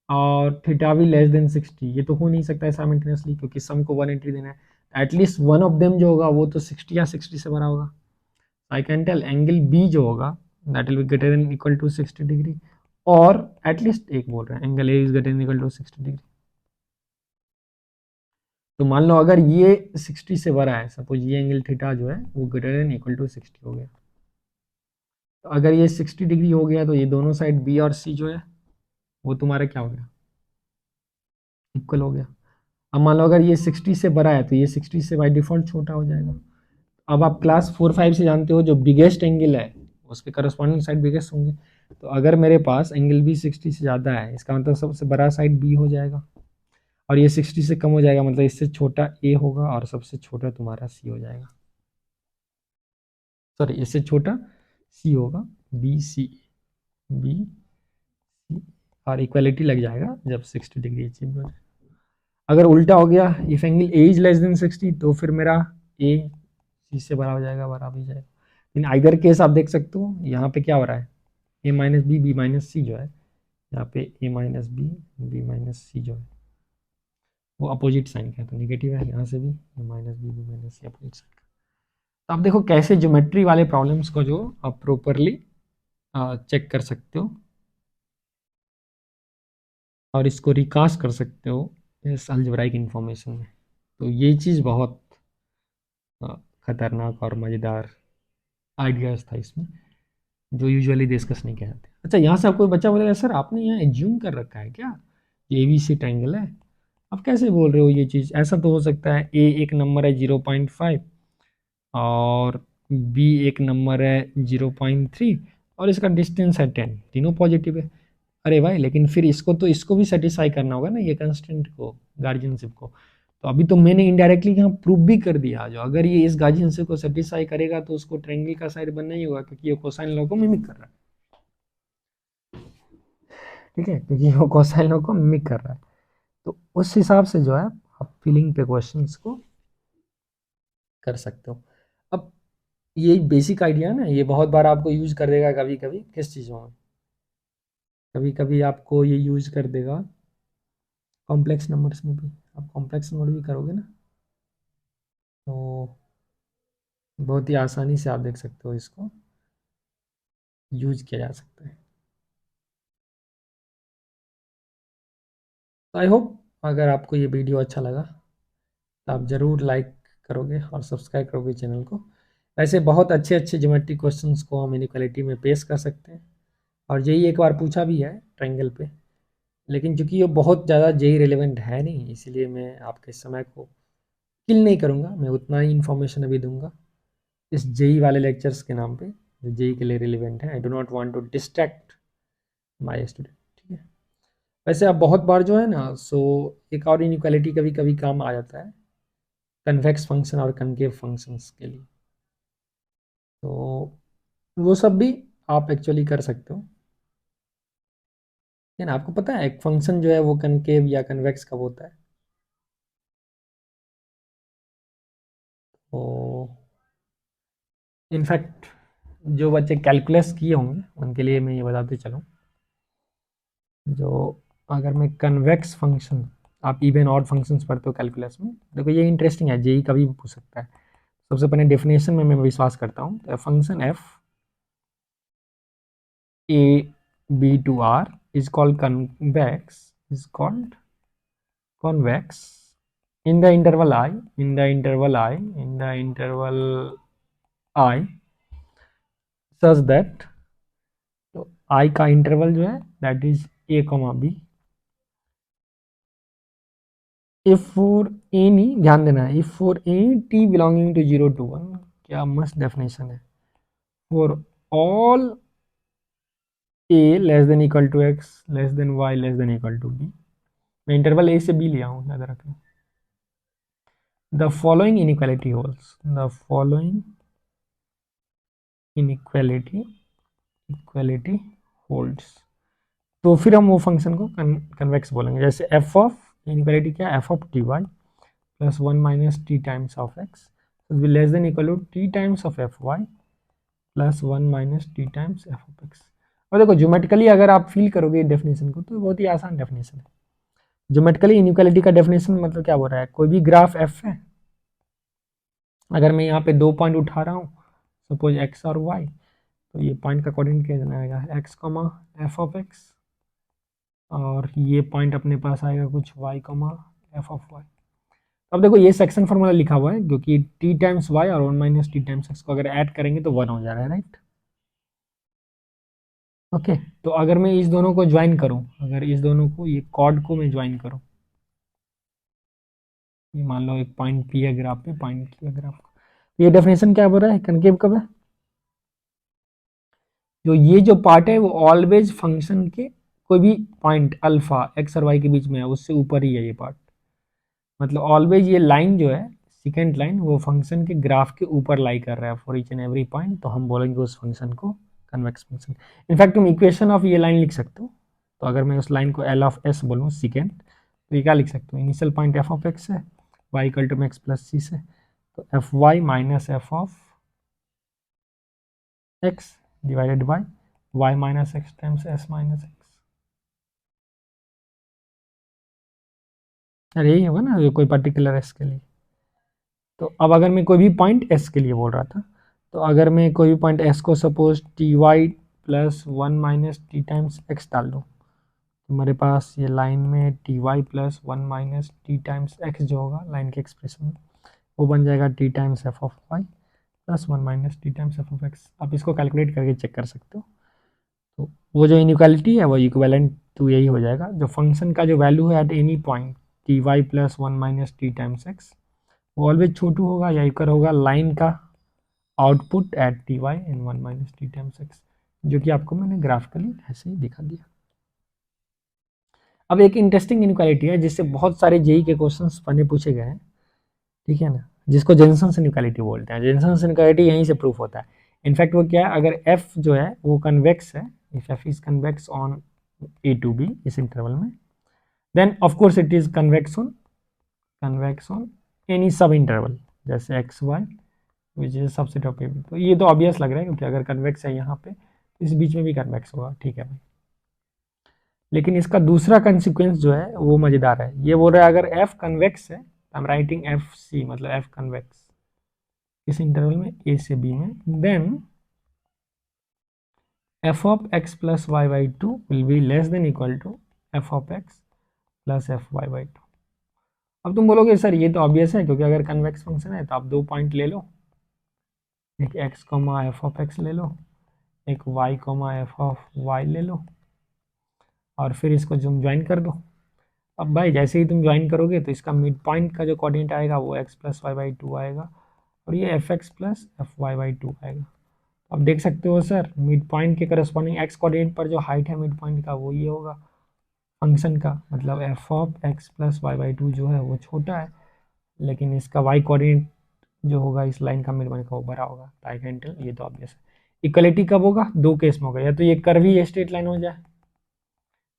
और थीटा भी लेस देन 60, ये तो हो नहीं सकता है साइमल्टेनियसली, क्योंकि सम को 180 देना है। एटलीस्ट वन ऑफ देम जो होगा वो तो 60 या 60 से बड़ा होगा। I can tell angle B जो होगा that will be greater than equal to 60 degree, और एटलीस्ट एक बोल रहे हैं angle A is greater than equal to 60 degree. तो मान लो अगर ये 60 से बड़ा है, सपोज ये एंगल थीटा जो है वो ग्रेटर देन इक्वल टू 60 हो गया, तो अगर ये 60 डिग्री हो गया तो ये दोनों साइड बी और सी जो है वो तुम्हारा क्या हो गया, इक्वल हो गया। अब मान लो अगर ये 60 से बड़ा है तो ये 60 से बाय डिफॉल्ट छोटा हो जाएगा। अब आप क्लास 4-5 से जानते हो जो बिगेस्ट एंगल है उसके करस्पॉन्डिंग साइड बिगेस्ट होंगे। तो अगर मेरे पास एंगल बी 60 से ज़्यादा है, इसका मतलब सबसे बड़ा साइड बी हो जाएगा, और ये 60 से कम हो जाएगा, मतलब इससे छोटा ए होगा और सबसे छोटा तुम्हारा सी हो जाएगा। सॉरी, इससे छोटा सी होगा, बी सी, बी सी, और इक्वालिटी लग जाएगा जब 60 डिग्री अचीव हो जाए। अगर उल्टा हो गया, if angle A is less then 60, तो फिर मेरा ए सी से बड़ा हो जाएगा, बराबर हो जाएगा। इन आइदर केस आप देख सकते हो यहाँ पे क्या हो रहा है, ए minus B, B minus c जो है, यहाँ पे ए minus B, B minus c जो है वो अपोजिट साइन का है, तो निगेटिव है। यहाँ से भी ए माइनस बी, बी माइनस सी अपोजिट साइन का। तो आप देखो कैसे ज्योमेट्री वाले प्रॉब्लम्स को जो आप प्रॉपरली चेक कर सकते हो और इसको रिकास्ट कर सकते हो इस अलजेब्राइक इन्फॉर्मेशन में। तो ये चीज़ बहुत खतरनाक और मज़ेदार आइडियाज़ था इसमें, जो यूजुअली डिस्कस नहीं किया जाते। अच्छा, यहाँ से आपको बच्चा बोलेगा सर आपने यहाँ एज्यूम कर रखा है क्या, ये ए बी सी ट्रायंगल है, आप कैसे बोल रहे हो ये चीज़। ऐसा तो हो सकता है ए एक नंबर है 0.5 और बी एक नंबर है 0.3 और इसका डिस्टेंस है 10, तीनों पॉजिटिव है। अरे भाई, लेकिन फिर इसको तो इसको भी सेटिस्फाई करना होगा ना, ये कंस्टेंट को, गार्जियनशिप को। तो अभी तो मैंने इनडायरेक्टली यहाँ प्रूव भी कर दिया, जो अगर ये इस गार्जियनशिप को सेटिस्फाई करेगा तो उसको ट्रायंगल का साइड बनना ही होगा, क्योंकि ये कोसाइन लॉ को मिमिक कर रहा है। ठीक है, क्योंकि वो कोसाइन लॉ को मिमिक कर रहा है। तो उस हिसाब से जो है आप फिलिंग पे क्वेश्चंस को कर सकते हो। अब ये बेसिक आइडिया है ना, ये बहुत बार आपको यूज कर देगा कभी कभी किस चीज़ों में, कभी कभी आपको ये यूज कर देगा कॉम्प्लेक्स नंबर्स में भी। आप कॉम्प्लेक्स नंबर भी करोगे ना तो बहुत ही आसानी से आप देख सकते हो इसको यूज किया जा सकता है। तो आई होप अगर आपको ये वीडियो अच्छा लगा तो आप ज़रूर लाइक करोगे और सब्सक्राइब करोगे चैनल को। ऐसे बहुत अच्छे अच्छे ज्योमेट्रिक क्वेश्चंस को हम इनइक्वालिटी में पेश कर सकते हैं, और यही एक बार पूछा भी है ट्रायंगल पे, लेकिन चूंकि ये बहुत ज़्यादा जेई रिलेवेंट है नहीं, इसलिए मैं आपके समय को किल नहीं करूँगा, मैं उतना ही इन्फॉर्मेशन अभी दूंगा इस जेई वाले लेक्चर्स के नाम पे जो जेई के लिए रिलेवेंट है। I do not want to distract my student, ठीक है। वैसे अब बहुत बार जो है ना, सो एक और इनइक्वालिटी कभी कभी काम आ जाता है कन्वेक्स फंक्शन और कनकेव फंक्शंस के लिए, तो वो सब भी आप एक्चुअली कर सकते हो। है ना, आपको पता है एक फंक्शन जो है वो कनकेव या कन्वेक्स कब होता है। तो इनफैक्ट जो बच्चे कैलकुलस किए होंगे उनके लिए मैं ये बताते चलूँ, जो अगर मैं कन्वेक्स फंक्शन, आप इवन ऑड फंक्शंस पढ़ते हो कैलकुलस में, देखो ये इंटरेस्टिंग है, जेई कभी भी पूछ सकता है। सबसे पहले डेफिनेशन में मैं विश्वास करता हूँ, तो function F A B to R is called convex, is called convex in the interval I, in the interval I, in the interval I such that, तो I का इंटरवल जो है that is a comma B, if for any, ध्यान देना है, if for any t belonging to 0 to 1, क्या मस्त definition है, for all A less than equal to X less than Y less than equal to B. मैं interval A से B लिया हूँ, याद रखना। The following inequality holds, the following inequality equality holds. तो फिर हम वो फंक्शन को कन्वेक्स बोलेंगे। जैसे एफ ऑफ इनइक्वालिटी क्या है, F of T Y plus 1 minus T times of X less than equal to T times of F Y plus 1 minus T times F of X. और देखो geometrically अगर आप feel करोगे definition को तो बहुत ही आसान डेफिनेशन है। ज्योमेट्रिकली इनइक्वालिटी का डेफिनेशन मतलब क्या बोल रहा है, कोई भी ग्राफ एफ है, अगर मैं यहाँ पे 2 पॉइंट उठा रहा हूँ, सपोज एक्स और वाई, तो ये पॉइंट का कोऑर्डिनेट क्या आएगा, X comma F of X, और ये पॉइंट अपने पास आएगा कुछ Y comma F of Y. अब देखो ये सेक्शन फॉर्मूला लिखा हुआ है, क्योंकि टी टाइम्स वाई और 1 माइनस टी टाइम्स एक्स को अगर ऐड करेंगे तो 1 हो जा रहा है, राइट। ओके, तो अगर मैं इस दोनों को ज्वाइन करूं, अगर इस दोनों को, ये कॉर्ड को मैं ज्वाइन करूं, ये मान लो एक पॉइंट पी है ग्राफ पे, पॉइंट की ग्राफ को, ये डेफिनेशन क्या बोल रहा है, कनकेव कब है, जो ये जो पार्ट है वो ऑलवेज फंक्शन के कोई भी पॉइंट अल्फा एक्स और वाई के बीच में है, उससे ऊपर ही है ये पार्ट। मतलब ऑलवेज ये लाइन जो है, सेकेंड लाइन, वो फंक्शन के ग्राफ के ऊपर लाई कर रहा है for each and every point, तो हम बोलेंगे उस फंक्शन को कन्वेक्स फंक्शन। इनफैक्ट तुम इक्वेशन ऑफ ये लाइन लिख सकते हो। तो अगर मैं उस लाइन को एल ऑफ एस बोलूँ सेकेंड, तो ये क्या लिख सकते हो, initial point f of x है, y equal to x plus c से, तो F Y minus F of X divided by Y minus X times S minus X. अरे यही होगा ना कोई पर्टिकुलर एस के लिए। तो अब अगर मैं कोई भी पॉइंट एस के लिए बोल रहा था, तो अगर मैं कोई भी पॉइंट एस को suppose T Y plus 1 minus T times X डाल दूँ, तो मेरे पास ये लाइन में T Y plus 1 minus T times X जो होगा लाइन के एक्सप्रेशन में, वो बन जाएगा T times F of Y plus 1 minus T times F of X. आप इसको कैलकुलेट करके चेक कर सकते हो। तो वो जो इनइक्वालिटी है वो इक्वेलेंट टू यही हो जाएगा, जो फंक्शन का जो वैल्यू है at any point T Y plus 1 minus T times X, वो ऑलवेज छोटू होगा या इक्वल होगा लाइन का आउटपुट एट टी वाई इन 1 माइनस टी टाइम्स एक्स, जो कि आपको मैंने ग्राफिकली ऐसे ही दिखा दिया। अब एक इंटरेस्टिंग इनइक्वालिटी है जिससे बहुत सारे जेई के क्वेश्चंस पहले पूछे गए हैं, ठीक है ना, जिसको जेनसन्स इनइक्वालिटी बोलते हैं। जेनसन्स इनइक्वालिटी यहीं से प्रूफ होता है। इनफैक्ट वो क्या है, अगर एफ जो है वो कन्वेक्स है, if f is convex on a to b इस इंटरवल में, then of course it is convex on any sub interval, जैसे x Y which is subset of A b. तो ये तो ऑब्वियस लग रहा है, क्योंकि अगर कन्वेक्स है यहाँ पे तो इस बीच में भी कन्वेक्स होगा, ठीक है भाई। लेकिन इसका दूसरा कंसिक्वेंस जो है वो मजेदार है। ये बोल रहा है अगर एफ कन्वेक्स है, I am writing F C, मतलब एफ कन्वेक्स इस इंटरवल में ए से बी में, then F of X plus Y by two will be less than equal to F of X plus F Y by two. अब तुम बोलोगे sir ये तो ऑब्वियस है, क्योंकि अगर कन्वेक्स फंक्शन है तो आप 2 पॉइंट ले लो, एक X comma F of X ले लो, एक Y comma F of Y ले लो, और फिर इसको तुम ज्वाइन कर दो। अब भाई जैसे ही तुम ज्वाइन करोगे तो इसका मिड पॉइंट का जो कोऑर्डिनेट आएगा वो X plus Y by two आएगा, और ये F X plus F Y by two आएगा। अब देख सकते हो सर मिड पॉइंट के करस्पॉन्डिंग एक्स कोऑर्डिनेट पर जो हाइट है मिड पॉइंट का वो ये होगा फंक्शन का, मतलब F of X plus Y by two जो है वो छोटा है, लेकिन इसका वाई कोऑर्डिनेट जो होगा इस लाइन का मिड पॉइंट का वो बड़ा होगा, टाइगेंटल। ये तो ऑब्वियस है। इक्वलिटी कब होगा, दो केस में होगा, या तो ये कर्वी स्ट्रेट लाइन हो जाए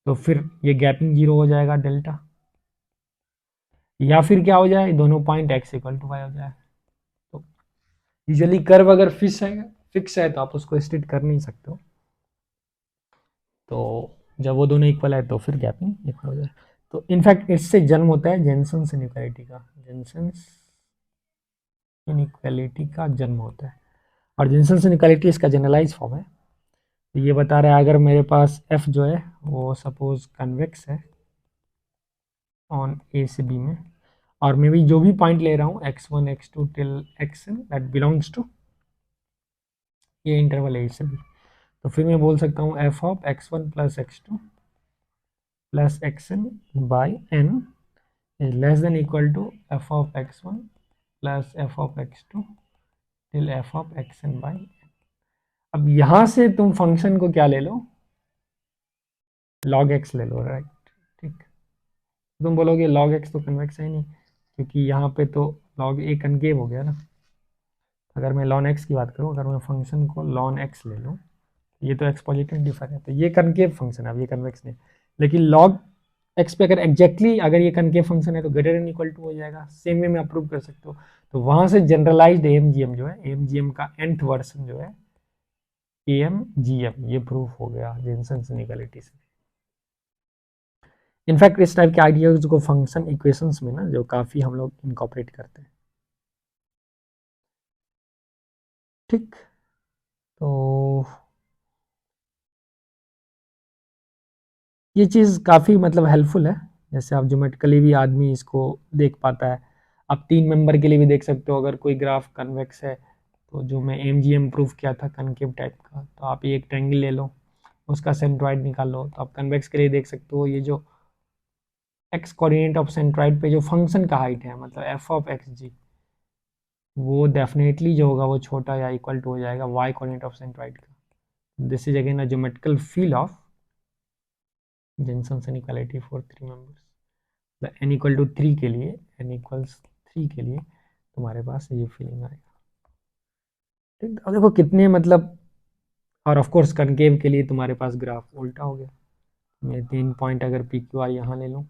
तो फिर ये गैपिंग जीरो हो जाएगा डेल्टा, या फिर क्या हो जाए दोनों point X equal to Y हो जाए। तो यूजुअली कर्व अगर फिक्स है तो आप उसको स्ट्रेट कर नहीं सकते हो, तो जब वो दोनों इक्वल है तो फिर गैपिंग इक्वल हो जाए। तो इनफैक्ट इससे जन्म होता है जेनसन्स इनइक्वालिटी का, जेनसन्स इनइक्वालिटी का जन्म होता है। और जेनसन्स इनइक्वालिटी इसका जनरलाइज फॉर्म है। तो ये बता रहा है अगर मेरे पास एफ जो है वो सपोज कन्वेक्स है ऑन ए से बी में, और मैं भी जो भी पॉइंट ले रहा हूँ x1 x2 till xn that belongs to ये इंटरवल ए से बी, तो फिर मैं बोल सकता हूँ F of x1 plus x2 plus xn by n is less than equal to F of x1 plus F of x2 till F of xn by. अब यहाँ से तुम फंक्शन को क्या ले लो, लॉग एक्स ले लो, राइट। ठीक, तुम बोलोगे लॉग एक्स तो कन्वेक्स है नहीं, क्योंकि यहाँ पे तो लॉग ए कनकेव हो गया ना। अगर मैं लॉन एक्स की बात करूँ, अगर मैं फंक्शन को लॉन एक्स ले लूँ, ये तो एक्सपोजिटेड डिफर है, तो ये कनकेव फंक्शन है, अब ये कन्वेक्स नहीं। लेकिन लॉग एक्स पे अगर एग्जैक्टली अगर ये कनकेव फंक्शन है तो ग्रेटर देन इक्वल टू हो जाएगा, सेम वे में अप्रूव कर सकते हो। तो वहां से जनरलाइज्ड एएमजीएम जो है, एएमजीएम का nth वर्जन जो है एएमजीएम, ये प्रूफ हो गया जेनसेंस इनइक्वालिटी से। इनफैक्ट इस टाइप के आइडियाज को फंक्शन इक्वेशंस में ना जो काफी हम लोग इनकॉपरेट करते हैं। ठीक, तो ये चीज़ काफ़ी मतलब हेल्पफुल है, जैसे आप ज्योमेट्रिकली भी आदमी इसको देख पाता है। आप 3 मेंबर के लिए भी देख सकते हो, अगर कोई ग्राफ कन्वेक्स है, तो जो मैं एमजीएम प्रूफ किया था कनकेव टाइप का, तो आप ये एक ट्रायंगल ले लो, उसका सेंट्रॉइड निकाल लो, तो आप कन्वेक्स के लिए देख सकते हो ये जो एक्स कोऑर्डिनेट ऑफ सेंट्रॉइड पे जो फंक्शन का हाइट है, मतलब एफ ऑफ एक्स जी, वो डेफिनेटली जो होगा वो छोटा या इक्वल टू हो जाएगा वाई कोऑर्डिनेट ऑफ सेंट्रॉइड का। This is again a geometrical field of Jensen's inequality for 3 members. n equal to 3 के लिए, n इक्वल्स 3 के लिए तुम्हारे पास ये फीलिंग आएगा। ठीक, अब देखो कितने मतलब, और ऑफ कोर्स कनकेव के लिए तुम्हारे पास ग्राफ उल्टा हो गया। मैं 3 पॉइंट अगर पी क्यू आर यहाँ ले लूँ,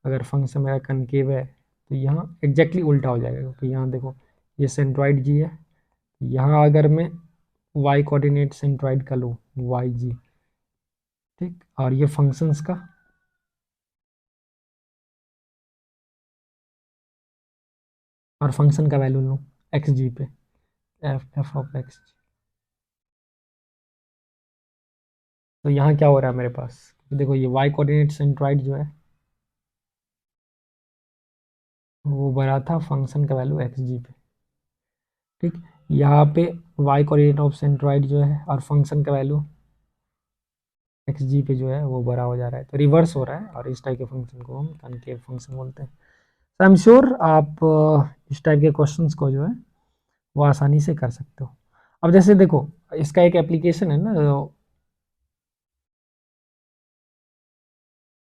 अगर फंक्शन मेरा कनकेव है तो यहाँ एग्जैक्टली उल्टा हो जाएगा, क्योंकि यहाँ देखो ये सेंट्रॉइड जी है, यहाँ अगर मैं वाई कोऑर्डिनेट सेंट्रॉइड का लूँ वाई जी, ठीक, और ये फंक्शंस का, और फंक्शन का वैल्यू लूँ एक्स जी पे, एफ ऑफ एक्स, तो यहाँ क्या हो रहा है मेरे पास, देखो ये वाई कोऑर्डिनेट सेंट्रॉइड जो है वो बड़ा था फंक्शन का वैल्यू एक्स जी पे। ठीक, यहाँ पे वाई कोऑर्डिनेट ऑफ सेंट्रॉइड जो है और फंक्शन का वैल्यू एक्स जी पे जो है वो बड़ा हो जा रहा है, तो रिवर्स हो रहा है, और इस टाइप के फंक्शन को हम कनकेव फंक्शन बोलते हैं। तो आई एम श्योर आप इस टाइप के क्वेश्चंस को जो है वो आसानी से कर सकते हो। अब जैसे देखो इसका एक एप्लीकेशन है ना,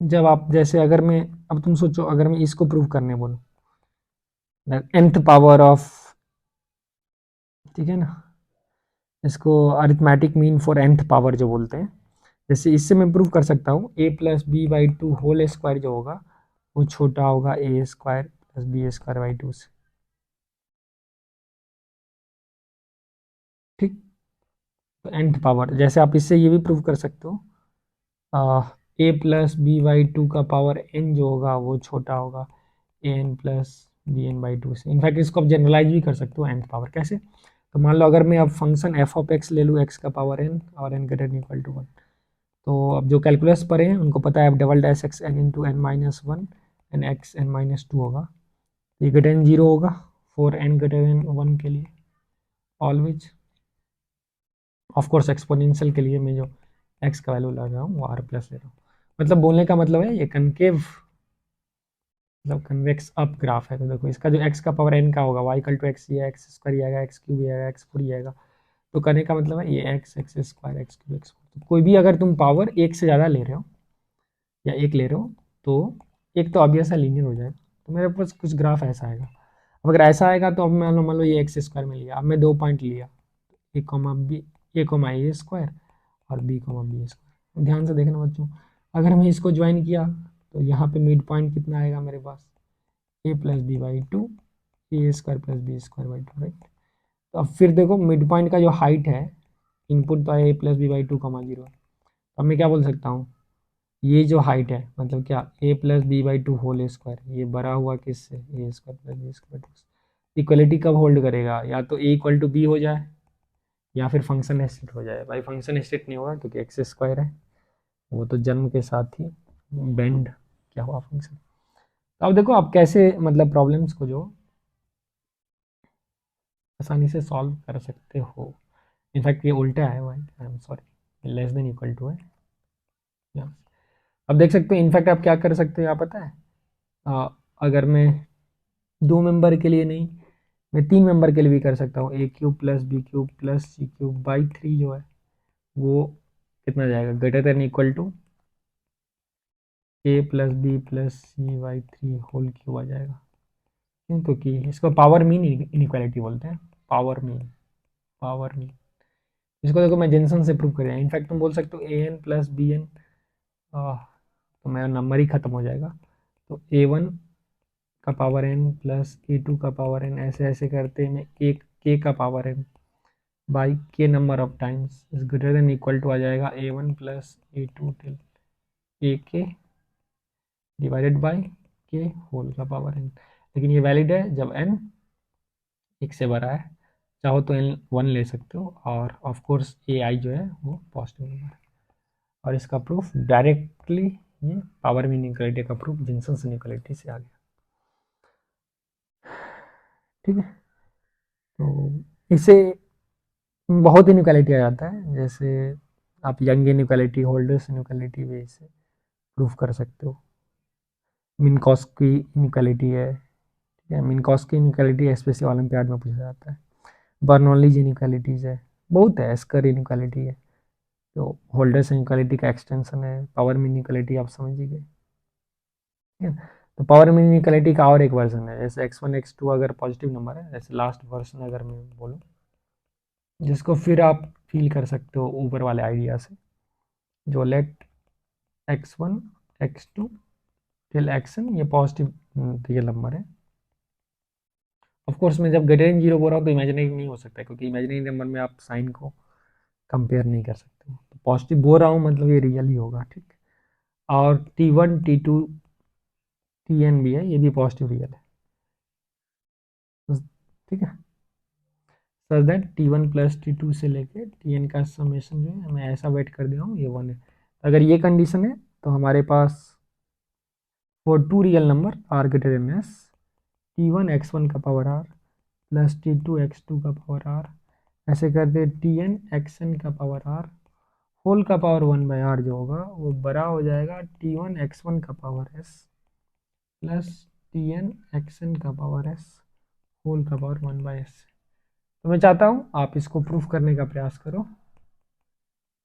जब आप जैसे अगर मैं, अब तुम सोचो अगर मैं इसको प्रूव करने बोलूँ, nth पावर ऑफ, ठीक है ना, इसको arithmetic mean for nth power जो बोलते हैं, जैसे इससे मैं प्रूव कर सकता हूँ a plus B by two whole square जो होगा वो छोटा होगा a square plus B square by two से। ठीक, तो nth पावर, जैसे आप इससे ये भी प्रूव कर सकते हो a plus B by two का पावर n जो होगा वो छोटा होगा a n plus b n by two से। इनफैक्ट इसको आप जनरलाइज भी कर सकते हो nth पावर, कैसे, तो मान लो अगर मैं अब फंक्शन एफ ऑफ एक्स ले लूँ एक्स का पावर n और n greater than equal to 1, तो अब जो कैलकुलस पढ़े हैं उनको पता है, अब double dash X N into N minus one N X N minus two होगा, ये ग्रेटर देन जीरो होगा for N greater than one के लिए ऑलवेज। ऑफ कोर्स एक्सपोनेंशियल के लिए मैं जो एक्स का वैल्यू ला रहा हूँ वो आर प्लस ले रहा हूँ। मतलब बोलने का मतलब है ये कनकेव मतलब कन्वेक्स अप ग्राफ है, तो देखो इसका जो एक्स का पावर एन का होगा वाई इक्वल टू एक्स, ये एक्स स्क्वायर आएगा, एक्स क्यूब आएगा, एक्स फोर आएगा, तो करने का मतलब है ये x x square x cube x four, तो कोई भी अगर तुम पावर एक से ज़्यादा ले रहे हो या एक ले रहे हो तो एक तो ऑब्वियस है लीनियर हो जाएगा, तो मेरे पास कुछ ग्राफ ऐसा आएगा। अब अगर ऐसा आएगा तो अब मान लो ये एक्स स्क्वायर में लिया, अब मैं 2 पॉइंट लिया, ए कॉमा बी, ए कॉमा ए स्क्वायर और बी कॉमा बी स्क्वायर। ध्यान से देखना बच्चों, अगर मैं इसको ज्वाइन किया तो यहाँ पे मिड पॉइंट कितना आएगा मेरे पास, a plus B by two, a square plus B square by two, right. तो अब फिर देखो मिड पॉइंट का जो हाइट है, इनपुट तो है ए plus B by two comma zero, अब मैं क्या बोल सकता हूँ, ये जो हाइट है मतलब क्या, a plus B by two whole square, ये बड़ा हुआ किससे, a square plus B square two से। इक्वलिटी कब होल्ड करेगा, या तो ए इक्वल टू बी हो जाए या फिर फंक्शन एस्टेट हो जाए। भाई फंक्शन एस्टेट नहीं होगा क्योंकि एक्स स्क्वायर है, वो तो जन्म के साथ ही बेंड क्या हुआ फंक्शन। तो अब देखो आप कैसे मतलब प्रॉब्लम्स को जो आसानी से सॉल्व कर सकते हो। इनफैक्ट ये उल्टा है भाई, I am sorry, less than equal to है यहाँ। अब देख सकते हो इनफैक्ट आप क्या कर सकते हो यहाँ पता है, अगर मैं 2 मेंबर के लिए नहीं, मैं 3 मेंबर के लिए भी कर सकता हूँ, a cube plus B cube plus C cube by three जो है वो कितना जाएगा, greater than equal to a plus B plus C by 3 whole cube आ जाएगा। क्यों? क्योंकि इसको पावर मीन इनइक्वालिटी बोलते हैं। पावर मीन इसको देखो मैं जेनसन से प्रूव करें। इनफैक्ट तुम बोल सकते हो a n plus b n, तो मेरा नंबर ही खत्म हो जाएगा। तो ए वन का पावर एन प्लस ए टू का पावर एन, ऐसे ऐसे करते में एक के का power n by k number of times is greater than equal to आ जाएगा a one plus a two till a k divided by k whole का पावर एन। लेकिन ये वैलिड है जब एन एक से बड़ा है। चाहो तो एन वन ले सकते हो, और ऑफ कोर्स ए आई जो है वो पॉजिटिव नंबर है। और इसका प्रूफ डायरेक्टली ये पावर मीन इनइक्वालिटी का प्रूफ जेनसन इनइक्वालिटी से आ गया। ठीक है, तो इसे बहुत इनइक्वालिटी आ जाता है, जैसे आप यंग इनइक्वालिटी, होल्डर्स इनइक्वालिटी भी इसे प्रूफ कर सकते हो। मिनकॉस की इनइक्वालिटी है, ठीक है, मिनकॉस की इनइक्वालिटी स्पेशली ओलंपियाड में पूछा जाता है। बर्नौलीज इनइक्वालिटीज़ है, बहुत है। एस्कर इनइक्वालिटी है, तो होल्डर्स इनइक्वालिटी का एक्सटेंशन है। पावर मीन इनइक्वालिटी आप समझ ही गए, ठीक है। तो पावर मीन इनइक्वालिटी का और एक वर्जन है, जैसे x1 x2 अगर पॉजिटिव नंबर है, जैसे लास्ट वर्जन अगर मैं बोलूँ, जिसको फिर आप फील कर सकते हो ऊपर वाले आइडिया से, जो let x1 x2 till xn ये पॉजिटिव रियल नंबर है। ऑफ कोर्स मैं जब ग्रेटर देन जीरो बोल रहा हूँ तो इमेजिनरी नहीं हो सकता, क्योंकि इमेजिनरी नंबर में आप साइन को कंपेयर नहीं कर सकते हो। तो पॉजिटिव बोल रहा हूँ मतलब ये रियल ही होगा, ठीक। और T1 T2 Tn भी है, ये भी पॉजिटिव रियल है, ठीक है। Sir that T1 plus T2 से लेके Tn का समेशन जो है मैं ऐसा वेट कर दिया हूँ, ये 1 है। अगर ये कंडीशन है तो हमारे पास for two real number are greater than s, T1 x1 का power r plus T2 x2 का पावर r, ऐसे करते Tn xn का पावर r होल का पावर 1/r जो होगा वो बड़ा हो जाएगा T1 x1 का power s plus Tn xn का पावर s होल का पावर 1/s। तो मैं चाहता हूँ आप इसको प्रूफ करने का प्रयास करो,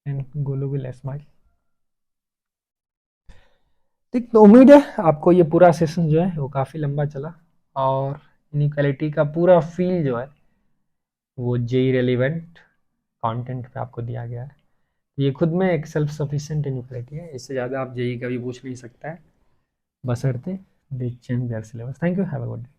एंड गोलू विल स्माइल। ठीक, तो उम्मीद है आपको ये पूरा सेशन जो है वो काफ़ी लंबा चला, और इनइक्वालिटी का पूरा फील जो है वो जेई रेलिवेंट कंटेंट पे आपको दिया गया है। ये खुद में एक सेल्फ सफिशिएंट इनइक्वालिटी है, इससे ज़्यादा आप जेई कभी पूछ नहीं सकता है, बशर्ते दे change their syllabus. Thank you, have a good day.